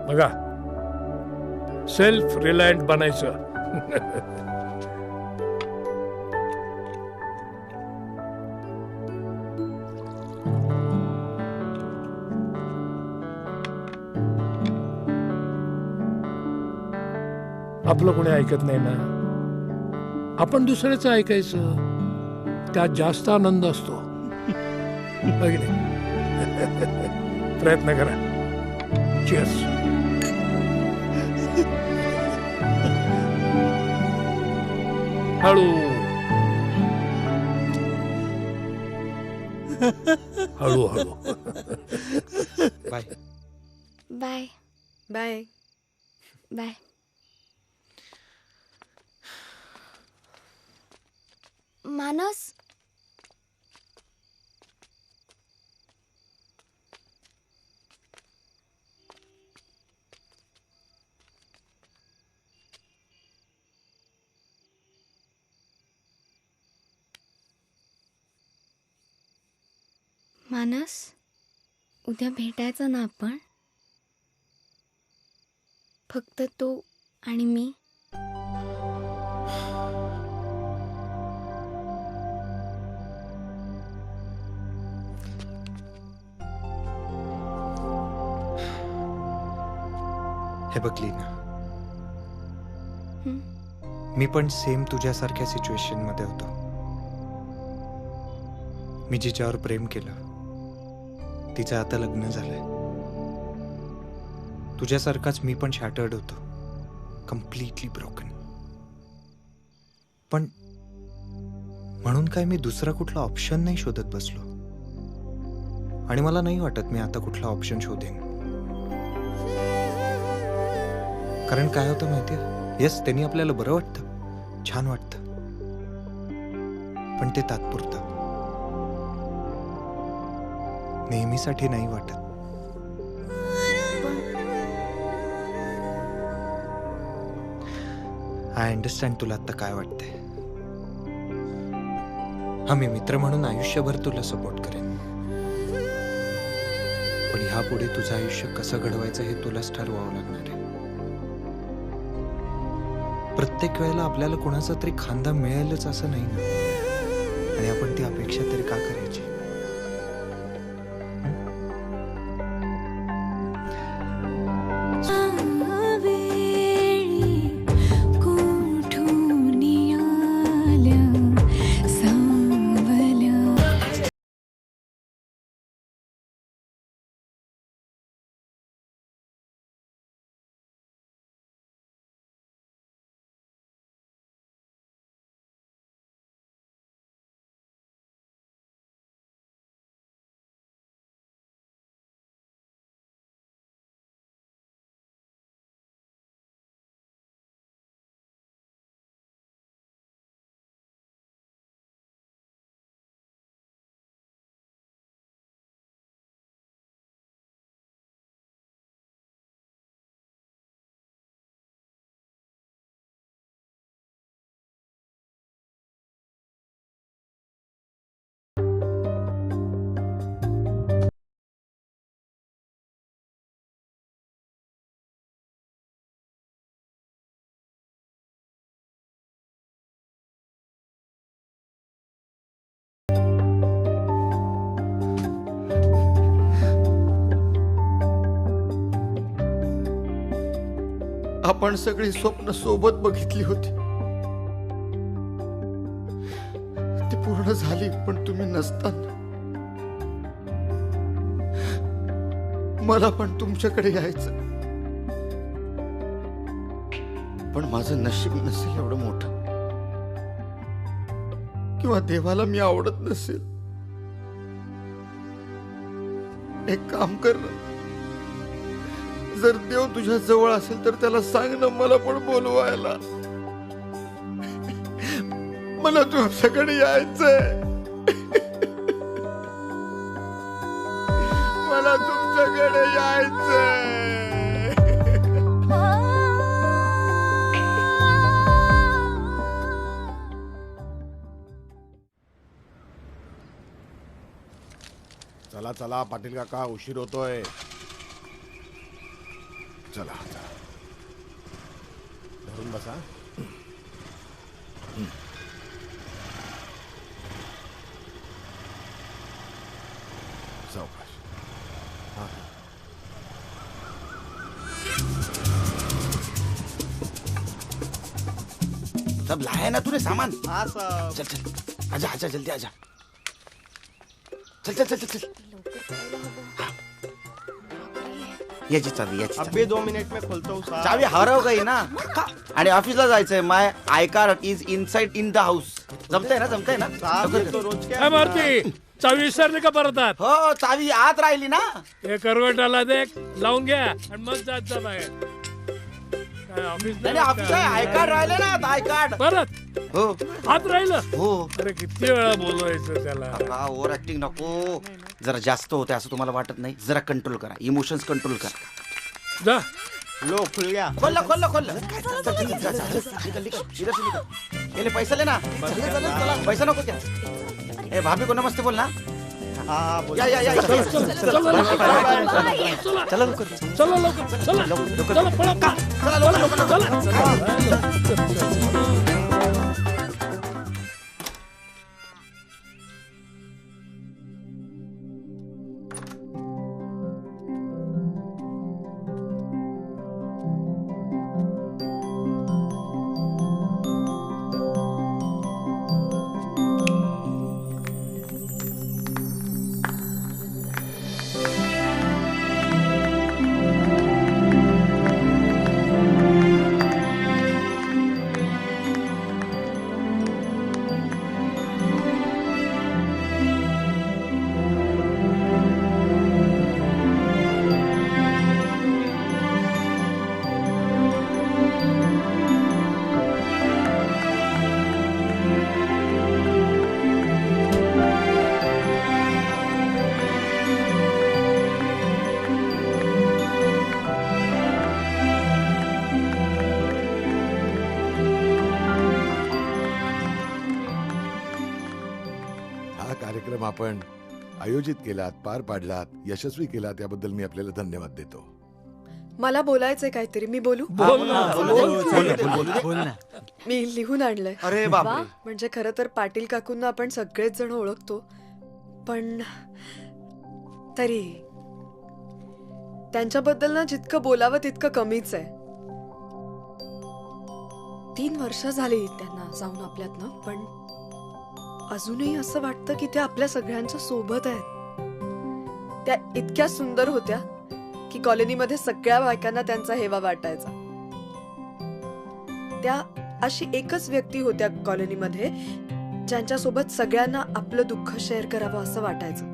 बघा, सेल्फ रिलायंट बनायचं. आपलं कोणी ऐकत नाही ना, आपण दुसऱ्याचं ऐकायचं. त्यात जास्त आनंद असतो. हो की नाही? प्रयत्न करा. Cheers. हळू हळू हळू. Bye. Bye bye bye. Manas, Manas, उद्या भेटायचं ना आपण? फक्त तू आणि मी. हे बघ लीना, मी पण सेम तुझ्यासारख्या सिच्युएशन मध्ये होतो. मी जिच्यावर प्रेम केलं तिचं आता लग्न झालंय. तुझ्यासारखाच मी पण शॅटर्ड होतो, कम्प्लिटली ब्रोकन. पण म्हणून काय मी दुसरा कुठला ऑप्शन नाही शोधत बसलो. आणि मला नाही वाटत मी आता कुठला ऑप्शन शोधेन. कारण काय होतं माहितीये, येस त्यांनी आपल्याला बरं वाटतं, छान वाटतं, पण ते तात्पुरतं, नेहमीसाठी नाही वाटत. आय अंडरस्टँड तुला आता काय वाटतंय. हा, मी मित्र म्हणून आयुष्यभर तुला सपोर्ट करेन, पण ह्यापुढे तुझं आयुष्य कसं घडवायचं हे तुलाच ठरवावं लागणार आहे. प्रत्येक वेळेला आपल्याला कोणाचा तरी खांदा मिळेलच असं नाही ना, आणि आपण ती अपेक्षा तरी का करायची. आपण सगळी स्वप्न सोबत बघितली होती. ती पूर्ण झाली, पण तुम्ही नसताना मला पण तुमच्याकडे यायचं, पण माझं नशीब नसेल एवढं मोठं, किंवा देवाला मी आवडत नसेल. एक काम कर ना, जर देव तुझ्या जवळ असेल तर त्याला सांग ना मला पण बोलवायला. मला तुमच्याकडे यायचंय, मला तुमच्याकडे यायचंय. चला चला पाटील काका, उशीर होतोय. चला चला, धरून बसा. सावकाश. हा सब लाया ना तूने सामान? हाँ साहब. चल चल, आजा आजा, जल्दी आजा. चल चल चल चल चल. हाँ. याची चावी, याची अभी 2 मिनट में खोलता हूँ साहब. चावी हरव गई ना. आणि ऑफिसला जायचंय. My I card is inside in the house. जमतंय ना, जमतंय ना? साहब ये तो रोज क्या मारुती, चावी विसरली का परत आत? हो, चावी आत राहिली ना. हे करवटाला देख, लावून घ्या आणि मग जात जा बाहेर. काय ऑफिस नाही, ऑफिस आहे. आय कार्ड राहिले ना, आय कार्ड. परत हो, आत राहिलं. हो. अरे किती वेळा बोलवायचं त्याला. काका, ओव्हर ऍक्टिंग नको. जरा जास्त होते असं तुम्हाला वाटत नाही? जरा कंट्रोल करा, इमोशन्स कंट्रोल करा. जा. लो खुल गया. खोल खोल खोल. निकल निकल, इधर से निकल. ये पैसा लेना. चला, पैसा नको क्या? ए भाभी को नमस्ते बोल ना. हाँ बोल. या या या. चला चला लवकर, चला लवकर, चला लवकर. चला पळा का. चला लवकर लवकर. कार्यक्रम आपण आयोजित केलात, पार पाडलात, यशस्वी केलात, याबद्दल मी आपल्याला धन्यवाद देतो. मला बोलायचंय काहीतरी. मी बोलू? मी लिहून आणलंय. अरे बापरे. म्हणजे खरं तर पाटील काकूंना आपण सगळेच जण ओळखतो, पण तरी त्यांच्याबद्दल ना जितकं बोलावं तितकं कमीच आहे. 3 वर्ष झाली त्यांना जाऊन आपल्यातनं, पण अजूनही असं वाटतं की त्या आपल्या सगळ्यांच्या सोबत आहेत. त्या इतक्या सुंदर होत्या की कॉलनीमध्ये सगळ्या बायकांना त्यांचा हेवा वाटायचा. त्या अशी एकच व्यक्ती होत्या कॉलनीमध्ये ज्यांच्यासोबत सगळ्यांना आपलं दुःख शेअर करावं असं वाटायचं.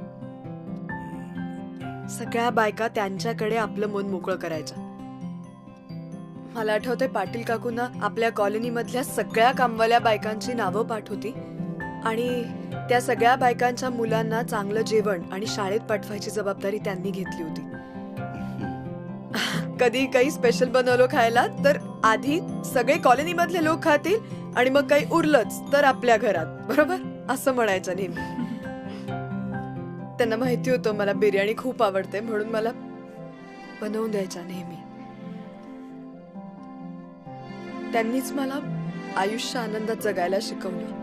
सगळ्या बायका त्यांच्याकडे आपलं मन मोकळं करायच्या. मला आठवतंय पाटील काकूंना आपल्या कॉलनीमधल्या सगळ्या कामवाल्या बायकांची नावं पाठ होती आणि त्या सगळ्या बायकांच्या मुलांना चांगलं जेवण आणि शाळेत पाठवायची जबाबदारी त्यांनी घेतली होती. कधी काही स्पेशल बनवलं खायला तर आधी सगळे कॉलनीमधले लोक खातील आणि मग काही उरलंच तर आपल्या घरात, बरोबर असं म्हणायचं नेहमी. त्यांना माहिती होतं मला बिर्याणी खूप आवडते म्हणून मला बनवून द्यायच्या नेहमी. त्यांनीच मला आयुष्य आनंदात जगायला शिकवलं.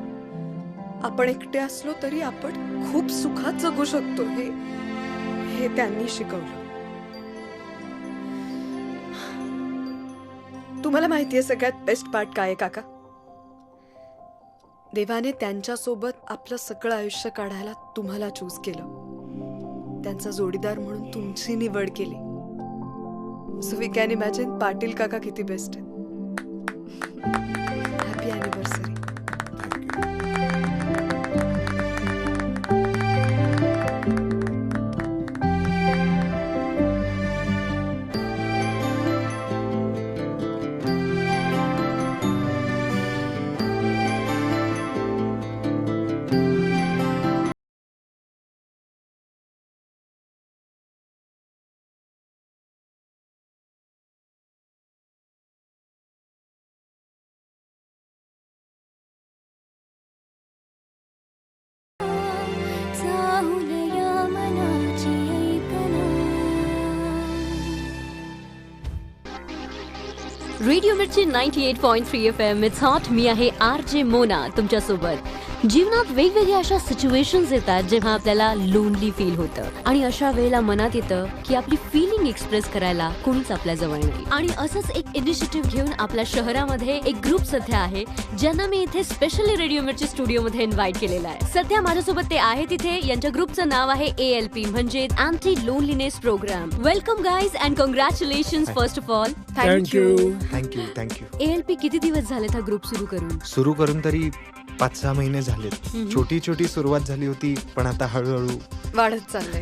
आपण एकटे असलो तरी आपण खूप सुखात जगू शकतो हे त्यांनी शिकवलं. तुम्हाला माहितीये सगळ्यात बेस्ट पार्ट काय आहे काका? देवाने त्यांच्यासोबत आपलं सगळं आयुष्य काढायला तुम्हाला चूज केलं, त्यांचा जोडीदार म्हणून तुमची निवड केली. So we can imagine Patil काका किती बेस्ट आहेत. Happy anniversary. रेडिओ मिर्ची 98.3 FM इट्स हॉट. मी आहे RJ मोना तुमच्यासोबत. जीवनात वेगवेगळ्या अशा सिच्युएशन्स येतात जेव्हा आपल्याला लोनली फील होतं आणि अशा वेळेला मनात येतं की आपली फिलिंग एक्सप्रेस करायला कोणीच आपल्या जवळ नाही. आणि असंच एक इनिशिएटिव्ह घेऊन आपल्या शहरामध्ये एक ग्रुप सध्या आहे ज्यांना मी इथे स्पेशली रेडिओ मिर्ची स्टुडिओमध्ये इन्व्हाइट केलेला आहे. सध्या माझ्यासोबत ते आहे तिथे. यांच्या ग्रुपचं नाव आहे ALP म्हणजे anti loneliness program. Welcome guys and congratulations first of all. Thank you. Thank you thank you. ALP किती दिवस झालेत हा ग्रुप सुरू करून तरी 5-6 महिने झालेत. छोटी छोटी सुरुवात झाली होती, पण आता हळूहळू वाढत चाललंय.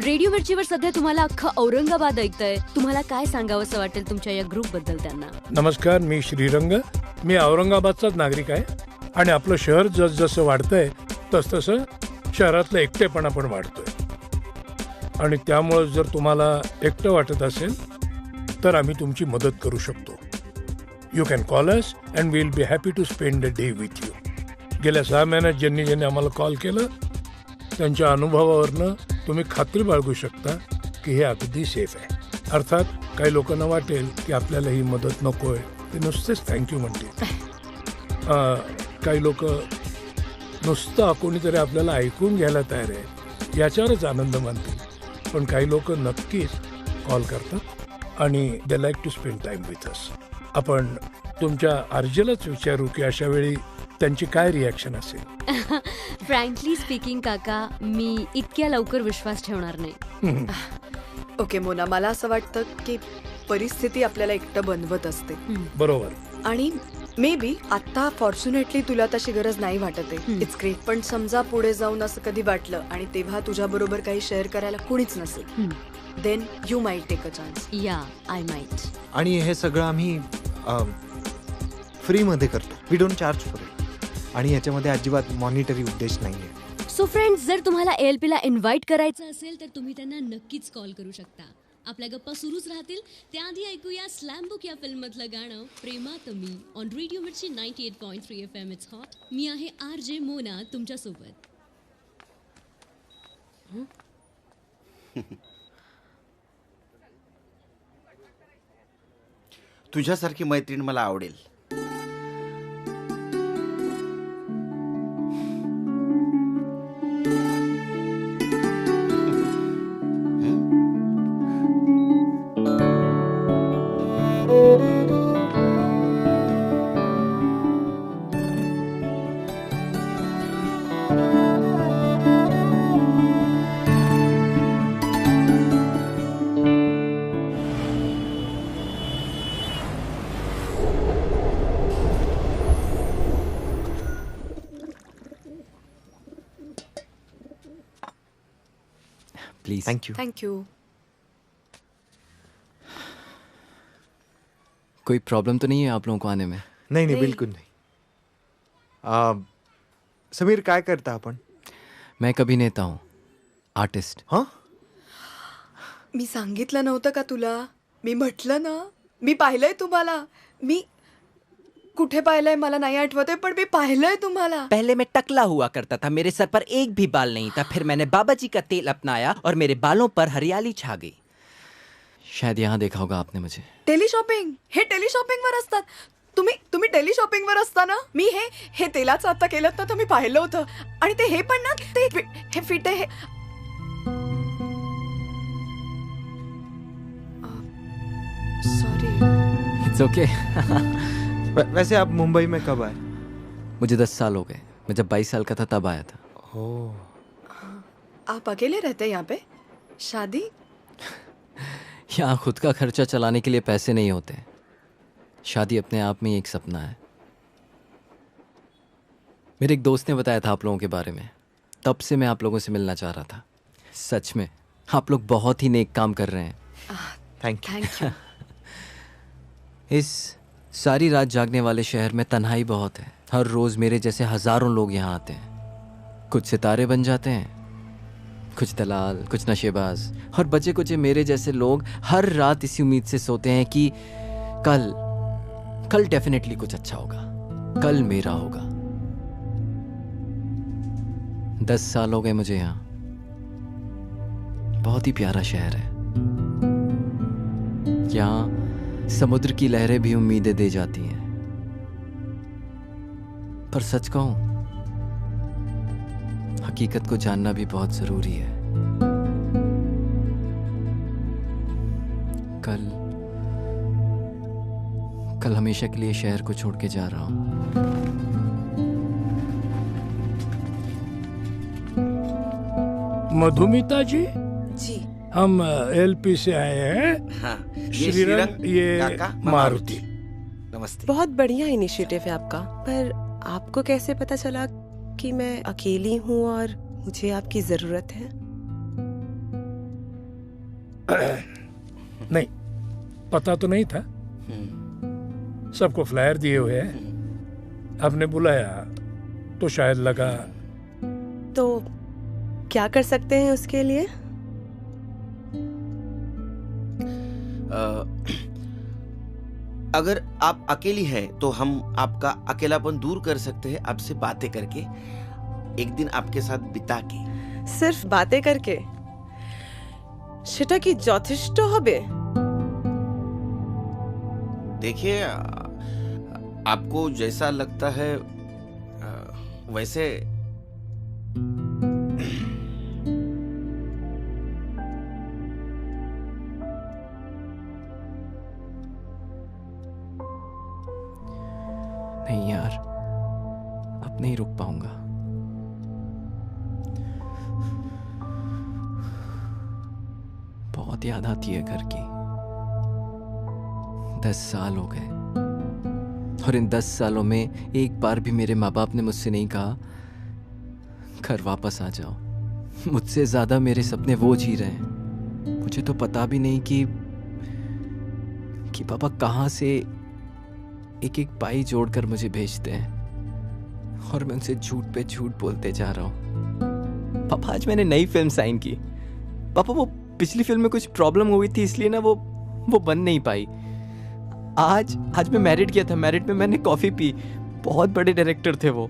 रेडिओ मिर्चीवर सध्या तुम्हाला अख्खं औरंगाबाद ऐकतंय. तुम्हाला काय सांगावं असं वाटेल तुमच्या या ग्रुप बद्दल त्यांना? नमस्कार, मी श्रीरंग. मी औरंगाबादचाच नागरिक आहे आणि आपलं शहर जसजसं वाढतंय तसतसं शहरातलं एकटेपणा पण वाढतोय. आणि त्यामुळं जर तुम्हाला एकटं वाटत असेल तर आम्ही तुमची मदत करू शकतो. You can call us and we will be happy to spend the day with you. गेल्या 6 महिन्यात ज्यांनी आम्हाला कॉल केलं त्यांच्या अनुभवावरनं तुम्ही खात्री बाळगू शकता की हे अगदी सेफ आहे. अर्थात काही लोकांना वाटेल की आपल्याला ही मदत नको आहे, ते नुसतेच थँक्यू म्हणतील. काही लोक नुसतं कोणीतरी आपल्याला ऐकून घ्यायला तयार आहे याच्यावरच आनंद मानतील. पण काही लोक नक्कीच कॉल करतात आणि they like to spend time with us. आपण तुमच्या आर्जेलाच विचारू की अशा वेळी त्यांची काय रिॲक्शन असेल. फ्रँकली स्पीकिंग काका, मी इतक्या लवकर विश्वास ठेवणार नाही. ओके मोना, मला असं वाटतं की परिस्थिती आपल्याला एकटं बनवत असते. बरोबर. आणि मे बी आता फॉर्च्युनेटली तुला तशी गरज नाही वाटत आहे. It's great. पण समजा पुढे जाऊन असं कधी वाटलं आणि तेव्हा तुझ्या बरोबर काही शेअर करायला कुणीच नसेल, then you might take a chance. Yeah I might. आणि हे सगळं आम्ही फ्रीमध्ये करतो. We don't charge for it. आणि याच्यामध्ये अजिबात मॉनिटरी उद्देश नाहीये. सो फ्रेंड्स, जर तुम्हाला ALP ला इन्व्हाइट करायचं असेल तर तुम्ही त्यांना नक्कीच कॉल करू शकता. आपल्या गप्पा सुरूच राहतील. त्याआधी ऐकूया स्लॅम बुक या फिल्ममधलं गाणं प्रेमात मी ऑन रेडिओ मिर्ची 98.3 FM इट्स हॉट. मी आहे RJ मोना तुमच्यासोबत. तुझ्यासारखी मैत्रीण मला आवडेल. प्लीज. थँक्यू. थँक्यू. कोई प्रॉब्लम तो नहीं है आप लोगों को आने में? नाही, बिलकुल नाही. समीर, काय करता आपण? मैं कभी नेता हूँ, आर्टिस्ट. हां, मी सांगितलं नव्हतं का तुला? मी म्हटलं ना, मी पाहिलंय तुम्हाला. मी कुठे पाहिलंय मला नाही आठवत, पण मी पाहिलंय तुम्हाला. पहले मैं टकला हुआ करता था, मेरे सर पर एक भी बाल नहीं था. फिर मैंने बाबा जी का तेल अपनाया और मेरे बालों पर हरियाली छा गई. शायद यहाँ देखा होगा आपने मुझे. टेलिशॉपिंग, हे टेलिशॉपिंग वर असतात. तुम्ही टेलिशॉपिंग वर असताना मी हे तेलाचं आता केलं ना, तर मी पाहिलं होतं. आणि ते हे पण ना, ते हे फिट आहे. सॉरी. It's okay. वैसे आप मुंबई में कब आए? मुझे 10 साल हो गए। मैं जब 22 साल का था तब आया था। आप अकेले रहते हैं यहाँ पे? शादी? यहाँ खुद का खर्चा चलाने के लिए पैसे नहीं होते। शादी अपने आप में ही एक सपना है। मेरे एक दोस्त ने बताया था आप लोगों के बारे में, तब से मैं आप लोगों से मिलना चाह रहा था। सच में आप लोग बहुत ही नेक काम कर रहे हैं। Thank you. इस सारी रात जागने वाले शहर में तन्हाई बहुत है। हर रोज मेरे जैसे हजारों लोग यहाँ आते हैं। कुछ सितारे बन जाते हैं, कुछ दलाल, कुछ नशेबाज, और बचे कुछ मेरे जैसे लोग हर रात इसी उम्मीद से सोते हैं कि कल डेफिनेटली कुछ अच्छा होगा, कल मेरा होगा। 10 साल हो गए मुझे यहाँ। बहुत ही प्यारा शहर है। यहाँ समुद्र की लहरें भी उम्मीदें दे जाती हैं। पर सच कहूं, हकीकत को जानना भी बहुत जरूरी है। कल हमेशा के लिए शहर को छोड़ के जा रहा हूं। मधुमिता जी, जी हम एलपी से आए हैं। हाँ, श्रीरंग, ये काका, मारुति। नमस्ते। बहुत बढ़िया इनिशिएटिव है आपका, पर आपको कैसे पता चला कि मैं अकेली हूँ और मुझे आपकी जरूरत है? नहीं, पता तो नहीं था। सबको फ्लायर दिए हुए हैं। आपने बुलाया तो शायद लगा। तो क्या कर सकते हैं उसके लिए? अगर आप अकेली हैं तो हम आपका अकेलापन दूर कर सकते हैं आपसे बातें करके, एक दिन आपके साथ बिता के। सिर्फ बातें करके? সেটা কি যথেষ্ট হবে? देखिए, आपको जैसा लगता है वैसे। नहीं यार, अब नहीं रुक पाऊंगा। बहुत याद आती है घर की। 10 साल हो गए और इन 10 सालों में एक बार भी मेरे माँ बाप ने मुझसे नहीं कहा घर वापस आ जाओ। मुझसे ज्यादा मेरे सपने वो जी रहे हैं। मुझे तो पता भी नहीं कि पापा कहाँ से एक एक पाई जोड़कर मुझे भेजते हैं, और मैं उनसे झूठ पे झूठ बोलते जा रहा हूँ। पापा, आज मैंने नई फिल्म साइन की। पापा, वो पिछली फिल्म में कुछ प्रॉब्लम हुई थी, इसलिए ना वो बन नहीं पाई। आज मैं मैरिड किया था। मैरिड में मैंने कॉफी पी। बहुत बड़े डायरेक्टर थे वो।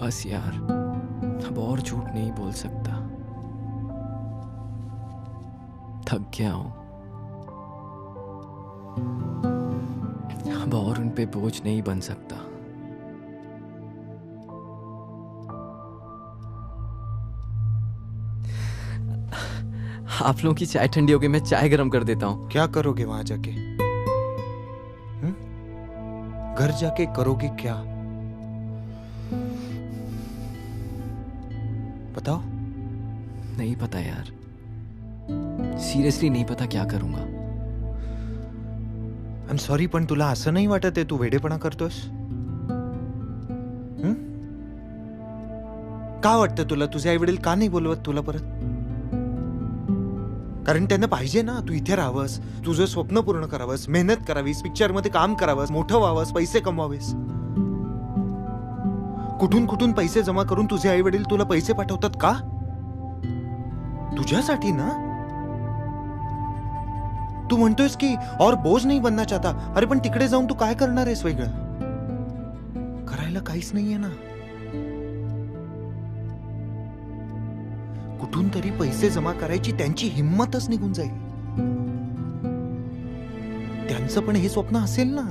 बस यार, अब और झूठ नहीं बोल सकता। थक गया हूं। अब और उन पे बोझ नहीं बन सकता। आप लोगों की चाय ठंडी हो गई, मैं चाय गरम कर देता हूँ। क्या करोगे वहां जाके? घर जाके करोगे क्या? बताओ। नहीं पता यार, सिरियसली नहीं पता क्या करूंगा। आय एम सॉरी, पण तुला असं नाही वाटत आहे तू वेडेपणा करतोस? का वाटतं तुला? तुझे आई वडील का नाही बोलवत तुला परत? कारण त्यांना पाहिजे ना तू इथे राहावंस, तुझं स्वप्न पूर्ण करावंस, मेहनत करावीस, पिक्चर मध्ये काम करावंस, मोठं व्हावंस, पैसे कमवावेस. कुठून कुठून पैसे जमा करून तुझे आई वडील तुला पैसे पाठवतात का? तुझ्यासाठी ना. तू म्हणतोयस की और बोझ नहीं बनना चाहता. अरे पण तिकडे जाऊन तू काय करणार आहेस वेगळं? करायला काहीच नाहीये ना. कुठून तरी पैसे जमा करायची त्यांची हिम्मतच निघून जाईल. त्यांचं पण हे स्वप्न असेल ना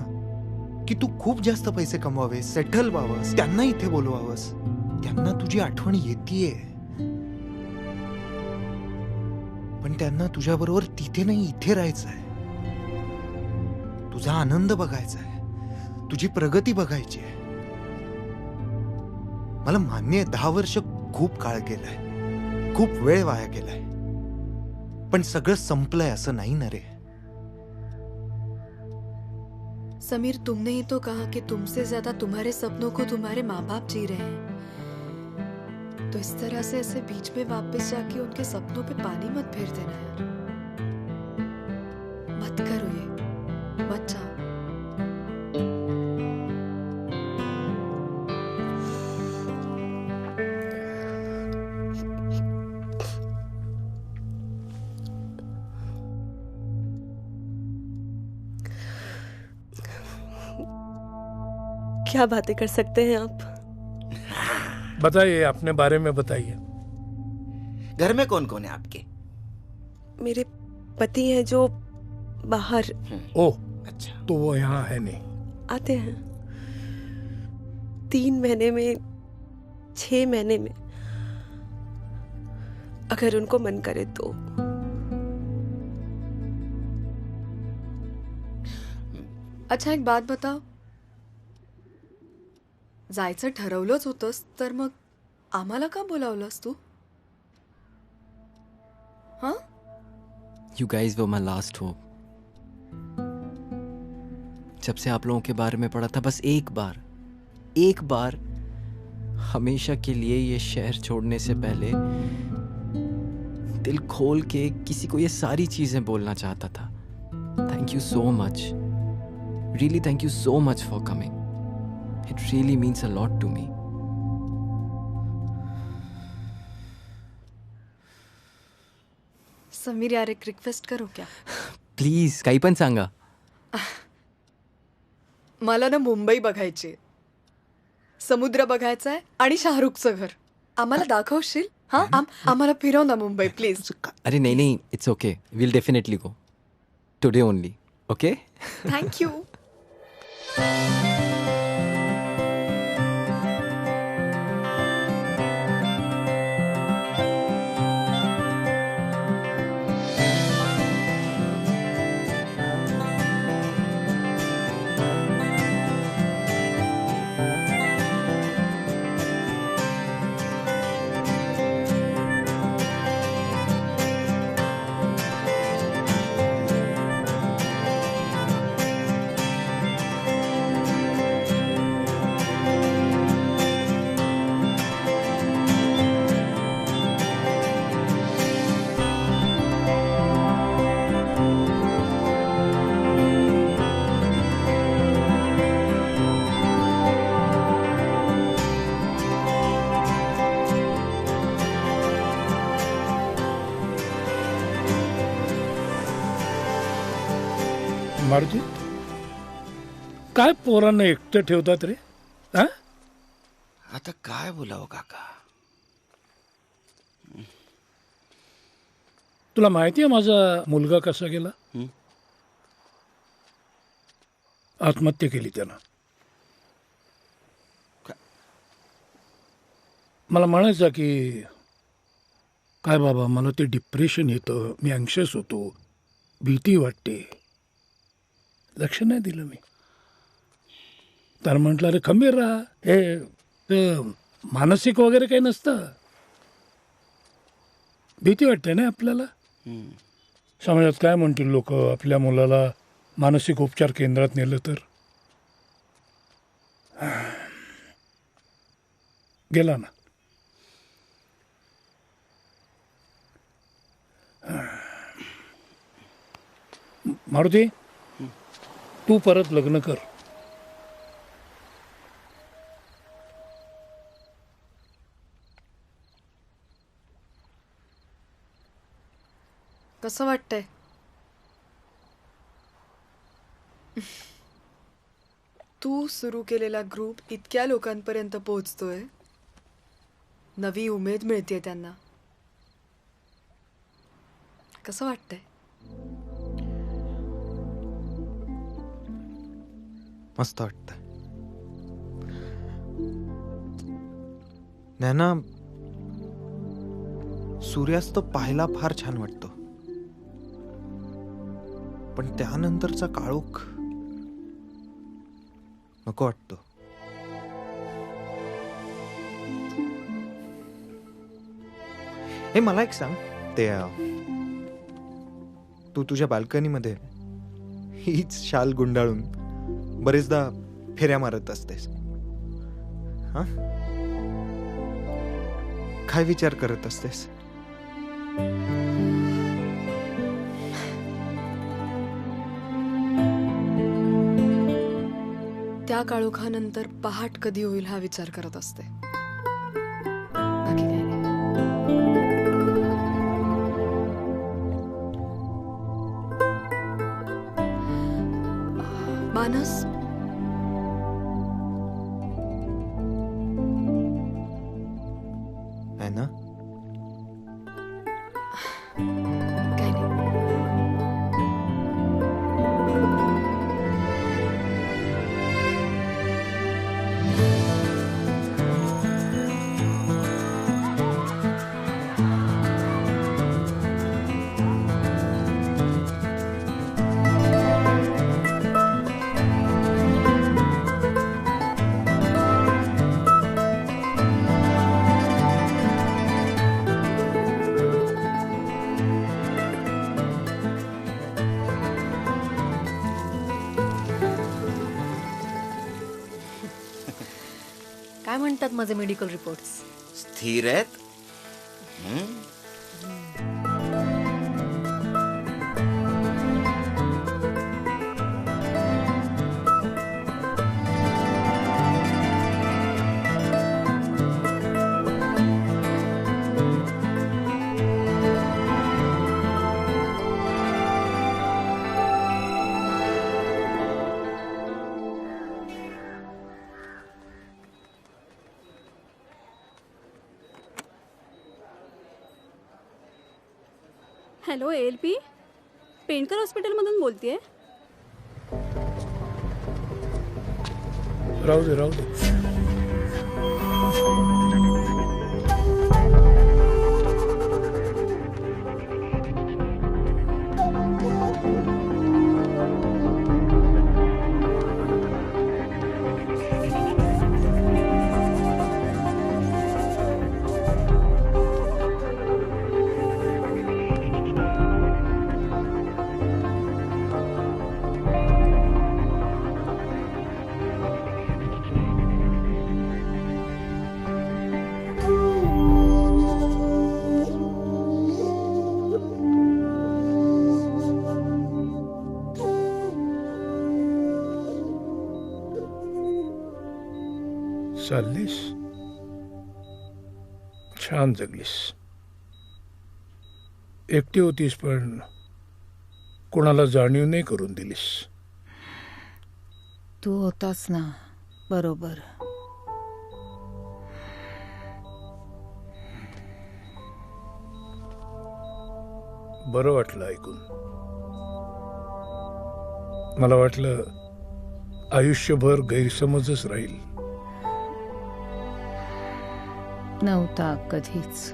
की तू खूप जास्त पैसे कमवावेस, सेटल व्हावंस, त्यांना इथे बोलवावंस. त्यांना तुझी आठवण येतेय, पण त्यांना तुझ्याबरोबर तिथे नाही इथे राहायचंय. तुझा आनंद बघायचा आहे, तुझी प्रगती बघायची आहे. मला मान्य आहे 10 वर्ष खूप काळ गेलाय, खूप वेळ वाया गेलाय, पण सगळं संपलंय असं नाही ना रे. समीर, तुमने ही तो कहा कि तुमसे ज्यादा तुम्हारे सपनों को तुम्हारे माँ बाप जी रहे हैं. तो इस तरह से ऐसे बीच में वापस जाके उनके सपनों पे पानी मत फेर देना यार. मत करो ये, मत जाओ. क्या बातें कर सकते हैं आप? बताइए, अपने बारे में बताइए. घर में कौन कौन है आपके? मेरे पति हैं जो बाहर. ओह, अच्छा. तो वो यहाँ है नहीं? आते हैं 3 महीने में, 6 महीने में, अगर उनको मन करे तो. अच्छा, एक बात बताओ, जायचं ठरवलंच होतंस तर मग आम्हाला का बोलावलंस तू? हाँ? You guys were my last hope. जब से आप लोगों के बारे में पढ़ा था, बस एक बार हमेशा के लिए ये शहर छोड़ने से पहले दिल खोल के किसी को ये सारी चीजें बोलना चाहता था. Thank you so much. Really, thank you so much for coming. It really means a lot to me. Sameer यार, एक रिक्वेस्ट करू क्या? प्लीज, काही पण सांगा. मला ना मुंबई बघायची, समुद्र बघायचा आहे आणि शाहरुखचं घर. आम्हाला दाखवशील? हा, आम्हाला फिरव ना मुंबई प्लीज. अरे नहीं, it's okay. We'll definitely go. Today only. Okay? Thank you. Maruti, काय पोरांना एकटं ठेवतात रे? हा? आता काय बोलावं काका? तुला माहिती आहे माझा मुलगा कसा गेला? आत्महत्या केली त्यानं. मला म्हणायचा की काय बाबा, मला ते डिप्रेशन येतं, मी अँक्शियस होतो, भीती वाटते. लक्ष नाही दिलं मी. तर म्हटलं, अरे खंबीर राहा, हे मानसिक वगैरे काही नसतं. भीती वाटते ना आपल्याला. समाजात काय म्हणतील लोक आपल्या मुलाला मानसिक उपचार केंद्रात नेलं तर. गेला ना. मारुती, तू परत लग्न कर. कसं वाटतंय? तू सुरू केलेला ग्रुप इतक्या लोकांपर्यंत पोहोचतोय, नवी उमेद मिळते त्यांना. कसं वाटतंय? मस्त वाटतं. नैना, सूर्यास्त पाहायला फार छान वाटतो, पण त्यानंतरचा काळोख नको वाटतं. हे मला एक सांग, ते तू तुझ्या बाल्कनीमध्ये हीच शाल गुंडाळून बरेचदा फेऱ्या मारत असतेस, हा? काय विचार करत असतेस? त्या काळोखानंतर पहाट कधी होईल हा विचार करत असते. बाकी काही नाही. मानस, है ना? काही नाही. काय म्हणतात माझे मेडिकल रिपोर्ट्स? स्थिर आहेत. हॅलो ALP, पेंडकर हॉस्पिटलमधून बोलतेय. राहू दे राहू दे. चाललीस, छान जगलीस. एकटी होतीस पण कोणाला जाणीव नाही करून दिलीस. तू होतास ना बरोबर. बरं वाटलं ऐकून. मला वाटलं आयुष्यभर गैरसमजच राहील. नव्हता कधीच.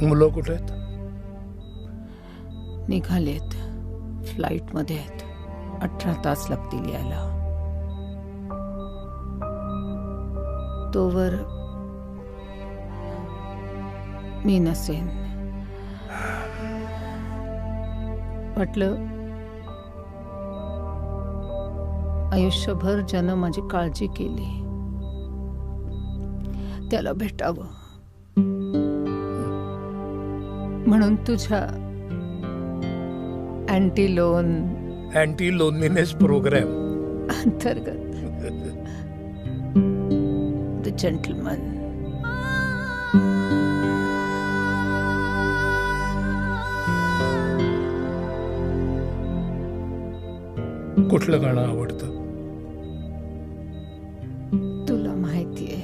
मुलं कुठे आहेत? निघालेत, फ्लाईट मध्ये आहेत. 18 तास लागतील यायला. तोवर मी नसेन. वाटलं आयुष्यभर ज्यानं माझी काळजी केली त्याला भेटावं म्हणून तुझ्या अँटी लोनलीनेस प्रोग्राम अंतर्गत द जेंटलमन कुठलं गाणं आवडतं? तुला माहितीये.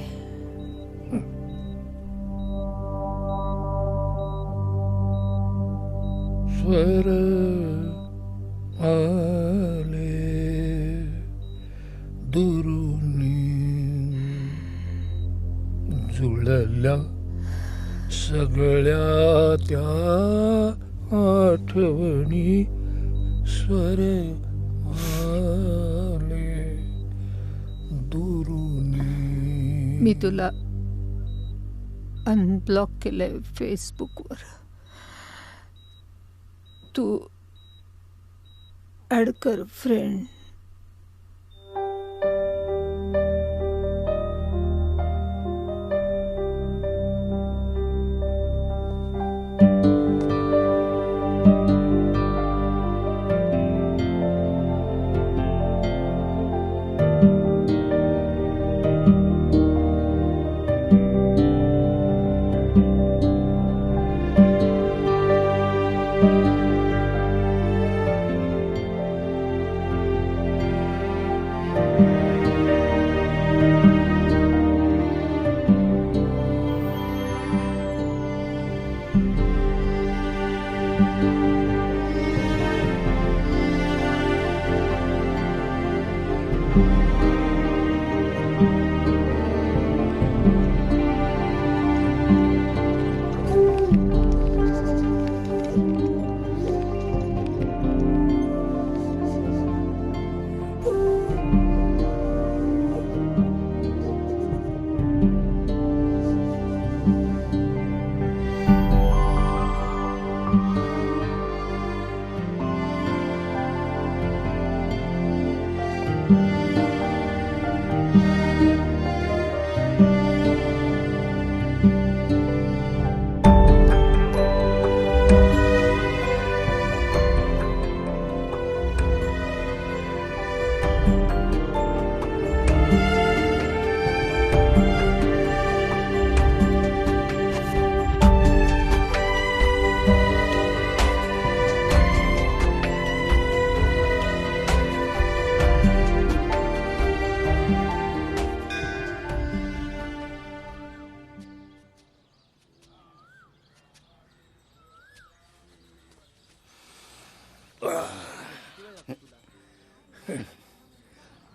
स्वर आले दुरुनी जुळल्या सगळ्या त्या आठवणी स्वर आले दुरुनी. मी तुला अनब्लॉक केलंय फेसबुकवर. तू ऍड कर फ्रेंड.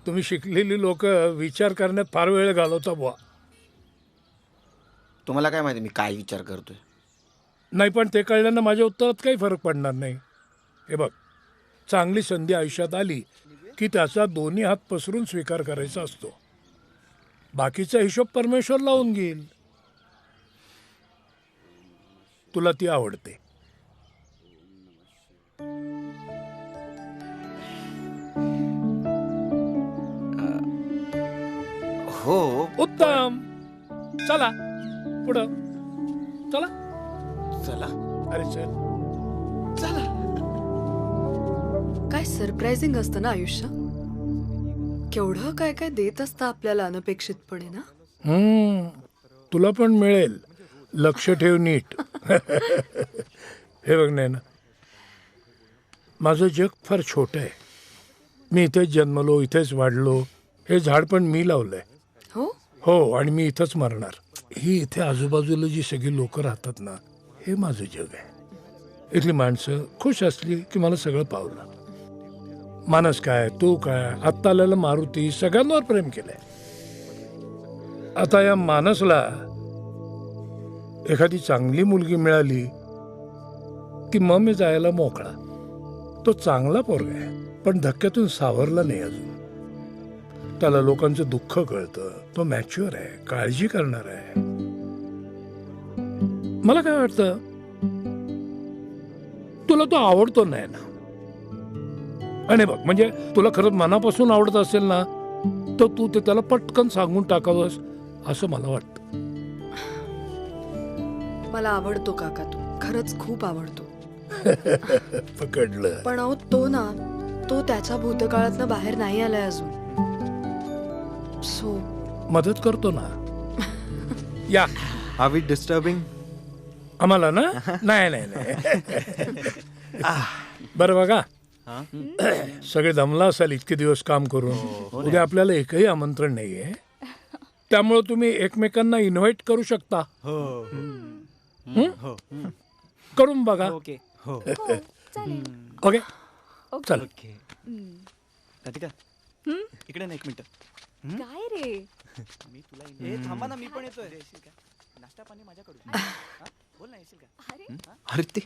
तुम्ही शिकलेली लोक विचार करण्यात फार वेळ घालवता बुवा. तुम्हाला काय माहिती मी काय विचार करतोय? नाही, पण ते कळल्यानं माझ्या उत्तरात काही फरक पडणार नाही. हे बघ, चांगली संधी आयुष्यात आली की त्याचा दोन्ही हात पसरून स्वीकार करायचा असतो. बाकीचा हिशोब परमेश्वर लावून घेईल. तुला ती आवडते. हो. उत्तम. चला पुढं. चला चला. अरे चल. चला. काय सरप्राइझिंग असतं ना आयुष्य. केवढं काय काय देत असतं आपल्याला अनपेक्षितपणे ना. तुला पण मिळेल. लक्ष ठेव नीट. हे बघ नाही ना, माझं जग फार छोटं आहे. मी इथेच जन्मलो, इथेच वाढलो. हे झाड पण मी लावलंय. हो, आणि मी इथंच मरणार. ही इथे आजूबाजूला जी सगळी लोक राहतात ना, हे माझं जग आहे. इथली माणसं खुश असली की मला सगळं पावलं. मानस काय, तू काय, आत्ता आलेला मारुती, सगळ्यांवर प्रेम केलंय. आता या मानसला एखादी चांगली मुलगी मिळाली की मग मी जायला मोकळा. तो चांगला पोरगा आहे, पण धक्क्यातून सावरला नाही अजून. त्याला लोकांचं दुःख कळतं. तो मॅच्युअर आहे, काळजी करणार आहे. मला काय वाटतं, तुला तो आवडतो नाही ना. आणि बघ, म्हणजे तुला खरंच मनापासून आवडत असेल ना, तर तू ते त्याला पटकन सांगून टाकावंस असं मला वाटतं. मला आवडतो काका तू. खरंच खूप आवडतो. पकडलं. पण अहो तो त्याच्या भूतकाळातनं बाहेर नाही आलाय अजून. सो मदत करतो ना. या. Are we disturbing? आम्हाला ना? नाही. बरं बघा, सगळे दमला असाल इतके दिवस काम करून. उद्या आपल्याला एकही आमंत्रण नाहीये. त्यामुळे तुम्ही एकमेकांना इन्व्हाइट करू शकता. करून बघा. ओके. चल. राधिका, इकडे ना एक मिनिट. काय रे? मी तुला थांबा ना, मी पण येतोय. नाश्ता पाणी माझ्याकडून हा? बोल ना, येशील का? अरे ते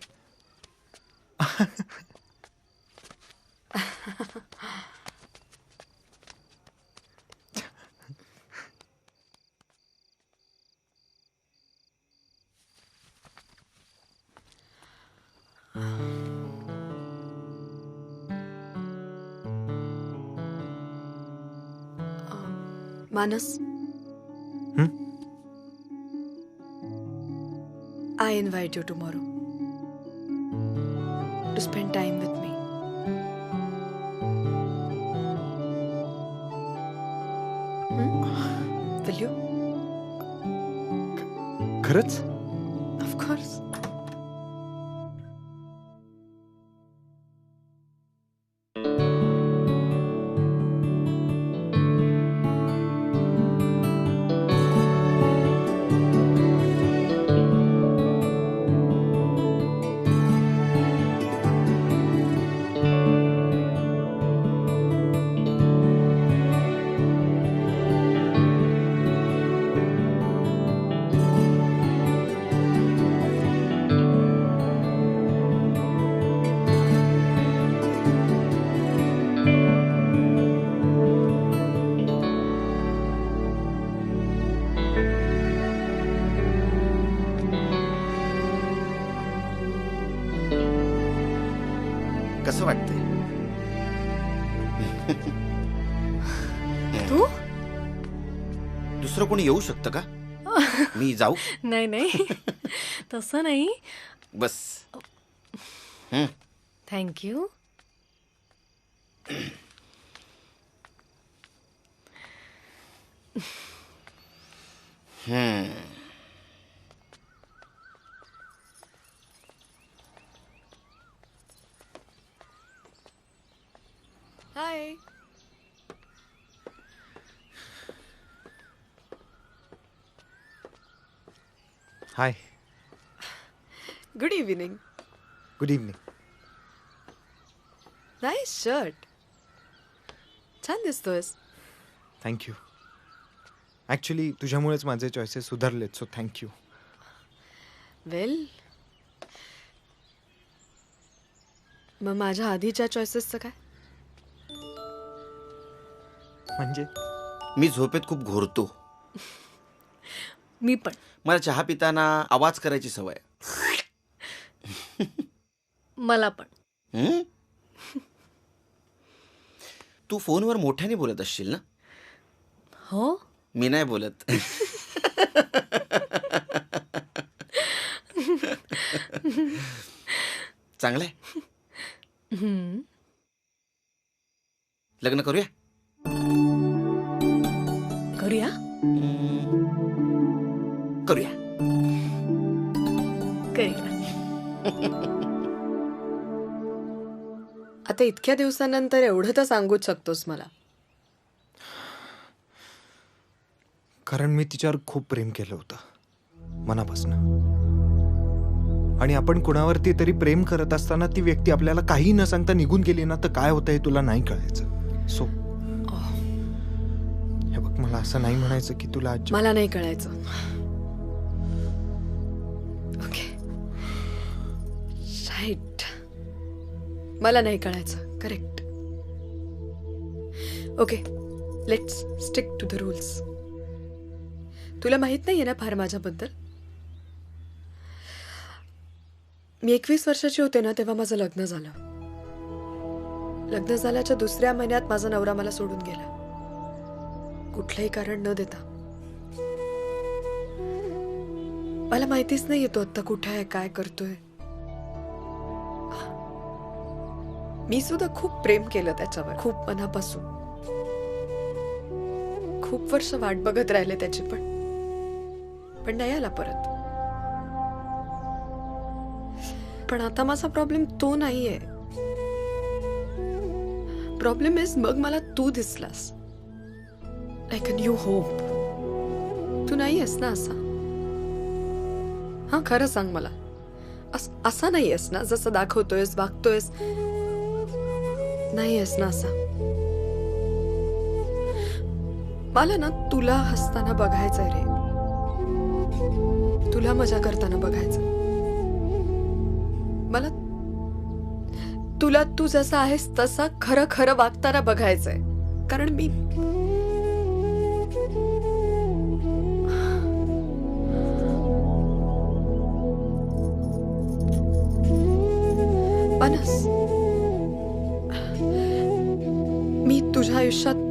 मानस, I invite you tomorrow to spend time with me. Will you? खरंच? Of course. कसं वाटतंय? तू दुसरं कोणी येऊ शकतं का? मी जाऊ? नाही नाही तसं नाही. बस. थँक्यू. Hi. हाय. Good evening. Good evening. Nice shirt. छान दिसतोयस. थँक्यू. ॲक्च्युली तुझ्यामुळेच माझे चॉईसेस सुधारलेत, सो थँक्यू. वेल, मग माझ्या आधीच्या चॉईसेसचं काय? म्हणजे मी झोपेत खूप घोरतो. मी पण. मला चहा पिताना आवाज करायची सवय. मला पण. तू फोनवर मोठ्याने बोलत असशील ना? हो. मी नाही बोलत. चांगलंय. लग्न करूया? करूया. करूया. करूया. आता इतक्या दिवसानंतर एवढं तर सांगूच शकतोस मला. कारण मी तिच्यावर खूप प्रेम केलं होतं मनापासून. आणि आपण कुणावरती तरी प्रेम करत असताना ती व्यक्ती आपल्याला काही न सांगता निघून गेली ना, तर काय होतं हे तुला नाही कळायचं. सो हे बघ, मला असं नाही म्हणायचं की तुला मला नाही कळायचं. Okay, right. मला नाही कळायचं. Correct. Okay, let's stick to the rules. तुला माहित नाहीये ना फार माझ्याबद्दल. मी 21 वर्षाची होते ना, तेव्हा माझं लग्न झालं. लग्न झाल्याच्या दुसऱ्या महिन्यात माझा नवरा मला सोडून गेला, कुठलंही कारण न देता. मला माहितीच नाही तो आता कुठे आहे, काय करतोय. मी सुद्धा खूप प्रेम केलं त्याच्यावर, खूप मनापासून. खूप वर्ष वाट बघत राहिले त्याची, पण नाही आला परत. पण आता माझा प्रॉब्लेम तो नाहीये. प्रॉब्लेम इज, मग मला तू दिसलास, लाईक अ न्यू होप. तू नाही आहेस ना असा. हा, खरं सांग मला, असा नाही आहेस ना जसं दाखवतोयस, वागतोयस. नाही आहेस ना असा. मला ना तुला हसताना बघायचंय रे. तुला मजा करताना बघायचं. मला तुला तू जसा आहेस तसा खरं खरं वागताना बघायचंय. कारण मी मानस, मी तुझ्या आयुष्यात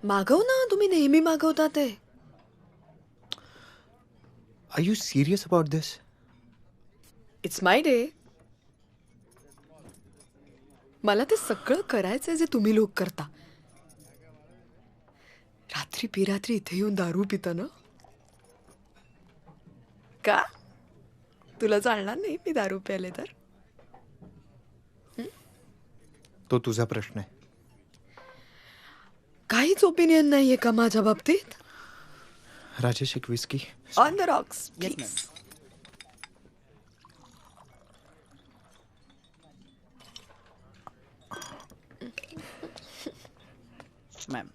मागव ना, तुम्ही नेहमी मागवता ते. Are you serious about this? It's my day. मला ते सगळं करायचंय जे तुम्ही लोक करता. रात्री पिरात्री इथे येऊन दारू पिता ना. का तुला चालणार नाही मी दारू प्याले तर? तो तुझा प्रश्न आहे. काहीच ओपिनियन नाहीये का माझ्या बाबतीत? राजेश, एक whisky. On the Roxx please. Ma'am.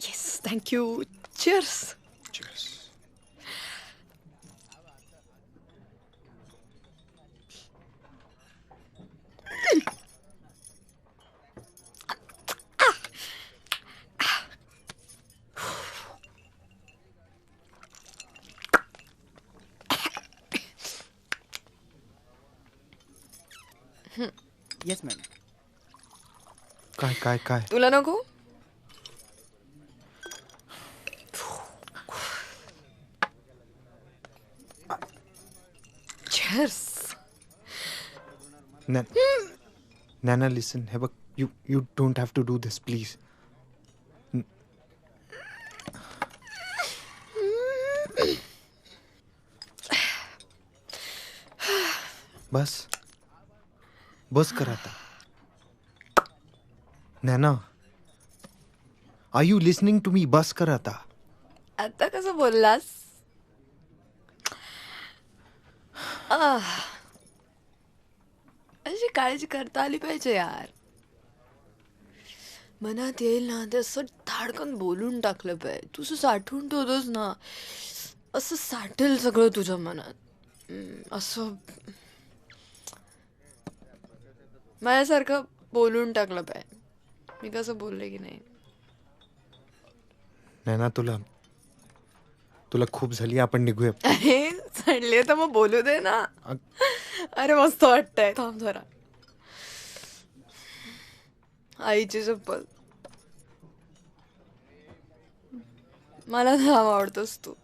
Yes, thank you. Cheers. Yes ma'am. काय काय काय? तुला नको? Cheers. Nana, listen. Have a you don't have to do this, please. बस बस कर आता. Naina, are you listening to me? बस कर आता. आता कसं बोललास? अशी काळजी करता आली पाहिजे यार. मनात येईल ना ते असं धाडकन बोलून टाकलं पाहिजे. तू असं साठवून ठेवतोस ना, असं साठेल सगळं तुझ्या मनात. असं माझ्यासारखं बोलून टाकलं पाहिजे. मी कसं बोलले की नाही? नैना, तुला खूप झाली. आपण निघूया. अरे चढले तर मग बोलू दे ना. अरे मस्त वाटतंय. थांब जरा. आईची चप्पल. मला नाव आवडतोस तू.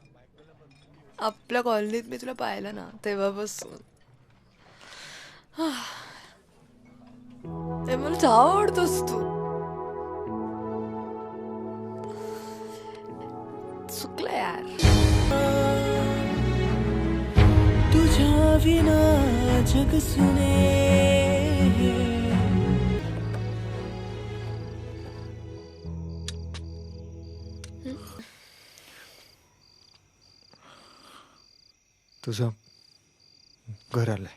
आपल्या कॉलनीत मी तुला पाहिलं ना तेव्हापासून ते मला जाव आवडतोस तू. चुकलं यार. तुझ्या विना जग सुने. तुझं घर आलंय.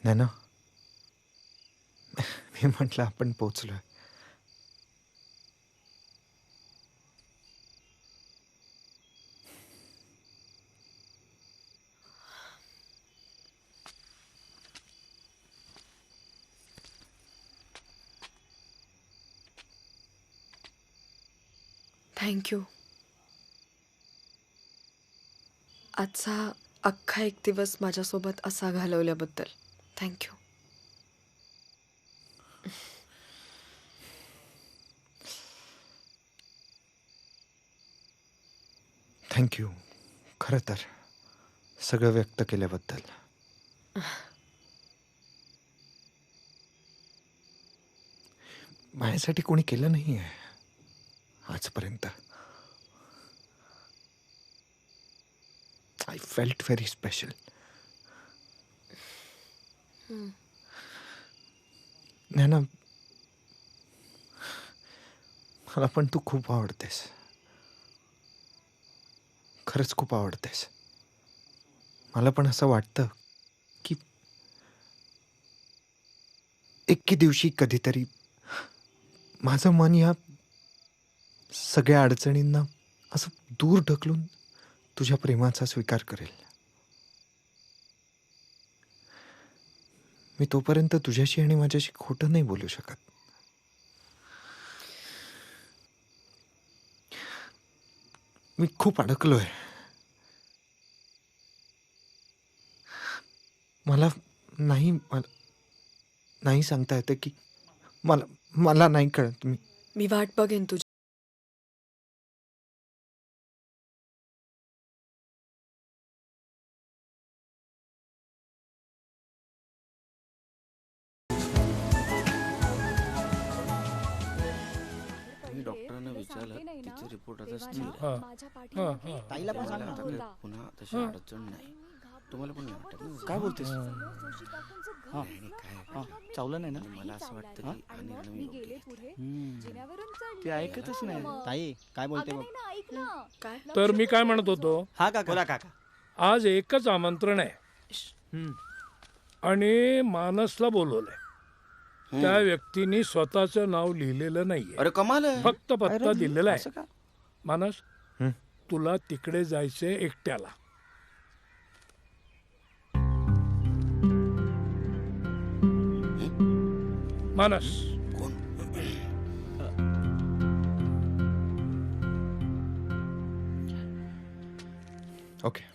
नैना, मी म्हटलं आपण पोचलोय. थँक्यू. आजचा अख्खा एक दिवस माझ्यासोबत असा घालवल्याबद्दल थँक्यू. थँक्यू खरं तर सगळं व्यक्त केल्याबद्दल. माझ्यासाठी कोणी केलं नाही आहे आजपर्यंत. I felt very special. Naina, मला पण तू खूप आवडतेस. खरंच खूप आवडतेस. मला पण असं वाटतं की एके दिवशी कधीतरी माझं मन या सगळ्या अडचणींना असं दूर ढकलून तुझ्या प्रेमाचा स्वीकार करेल. मी तोपर्यंत तुझ्याशी आणि माझ्याशी खोटं नाही बोलू शकत. मी खूप अडकलोय. मला नाही सांगता येतं की मला नाही कळत. मी वाट बघेन तुझी. डॉक्टरांना विचारलं तिचे रिपोर्ट आता स्थिर हा. आहे. हा, हा. ताईला पण सांग ना. पुन्हा तशी अडचण नाही. तुम्हाला पण नाही वाटत ना? काय बोलतेस? नाही, नाही, काय चावलं नाही ना? मला असं वाटतं की हा निर्णय मी योग्य घेतला. ते ऐकतच नाही. ताई काय बोलते बघ. काय? तर मी काय म्हणत होतो, हा काका. बोला काका. आज एकच आमंत्रण आहे आणि मानसला बोलवलंय. त्या व्यक्तीने स्वतःचं नाव लिहिलेलं नाहीये. अरे कमाल आहे. फक्त पत्ता दिलेला असं आहे. का? मानस, तुला तिकडे जायचंय एकट्याला. मानस, ओके.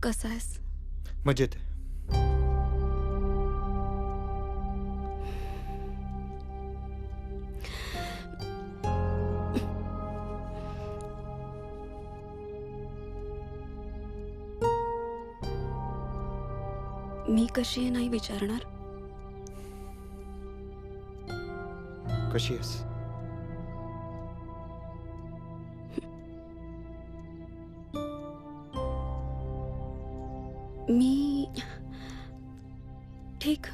कसा आहेस? मजेत आहे. मी कशी आहे नाही विचारणार? कशी आहेस? मी ठीक.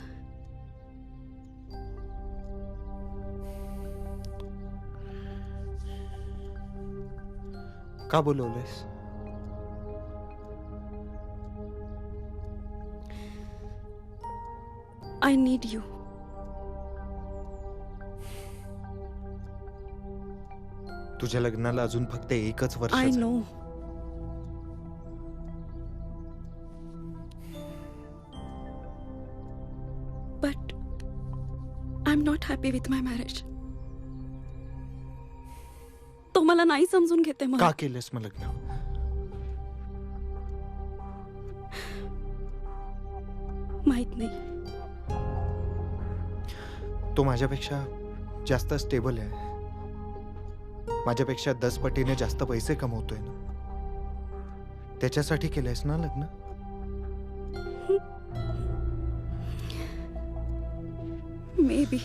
का बोलवलंयस? I need you. तुझ्या लग्नाला अजून फक्त एकच वर्ष आय झालं. No. But I am not happy with my marriage. तो मला नाही समजून घेते. मला का केलंस मग लग्न? माहित नाही. तो माझ्यापेक्षा जास्त स्टेबल आहे. माझ्यापेक्षा 10 पटीने जास्त पैसे कमवतोय ना. त्याच्यासाठी केलंयस ना लग्न? May be.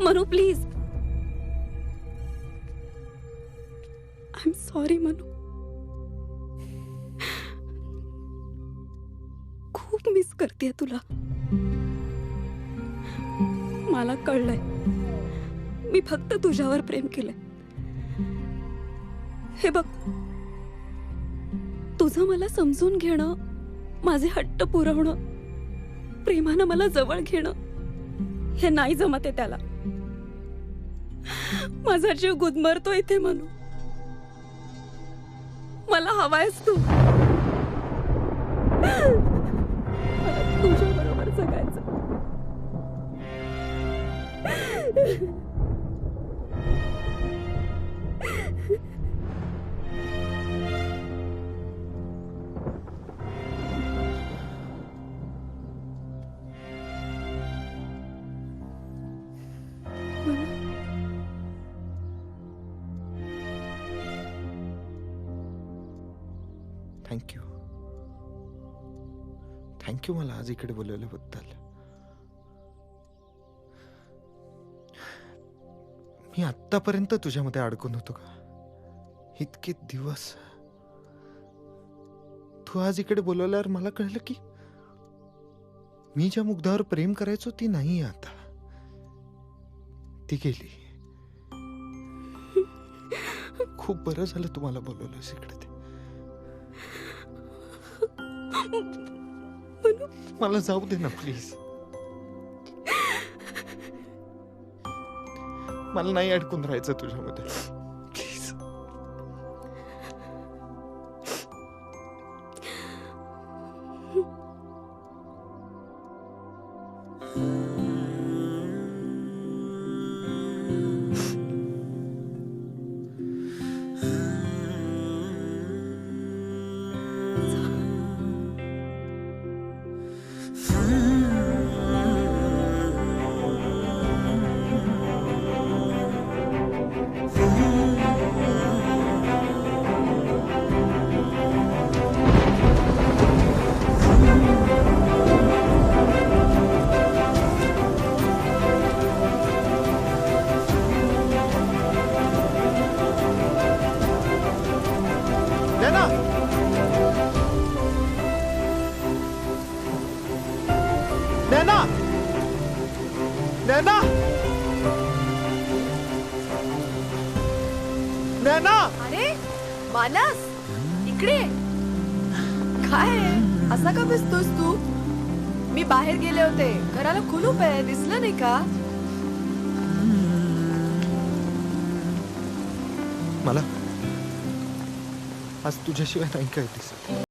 Manu please. I am sorry Manu. खूप मिस करते तुला. मला कळलंय मी फक्त तुझ्यावर प्रेम केलंय. हे बघ, तुझं मला समजून घेणं, माझे हट्ट पुरवणं, प्रेमानं मला जवळ घेणं, हे नाही जमते त्याला. माझा जीव गुदमरतो इथे म्हणून. मला हवायस तू. मला तुझ्या बरोबर जगायचं. थँक्यू. थँक्यू मला आज इकडे बोलवल्याबद्दल. मी आत्तापर्यंत तुझ्यामध्ये अडकून होतो का? इतके दिवस. तू आज इकडे बोलवल्यावर मला कळलं की मी ज्या मुग्धावर प्रेम करायचो ती नाही आता. ती गेली. खूप बरं झालं तुम्हाला बोलवलंस इकडे. मला जाऊ दे ना प्लीज. मला नाही अडकून राहायचं तुझ्यामध्ये. प्लीज. नैना! नैना! नैना! अरे मानस, इकडे काय आहे? असा का बसतोस तू? मी बाहेर गेले होते. घराला कुलूप आहे, दिसलं नाही का? मला आज तुझ्याशिवाय नाही काय दिसत.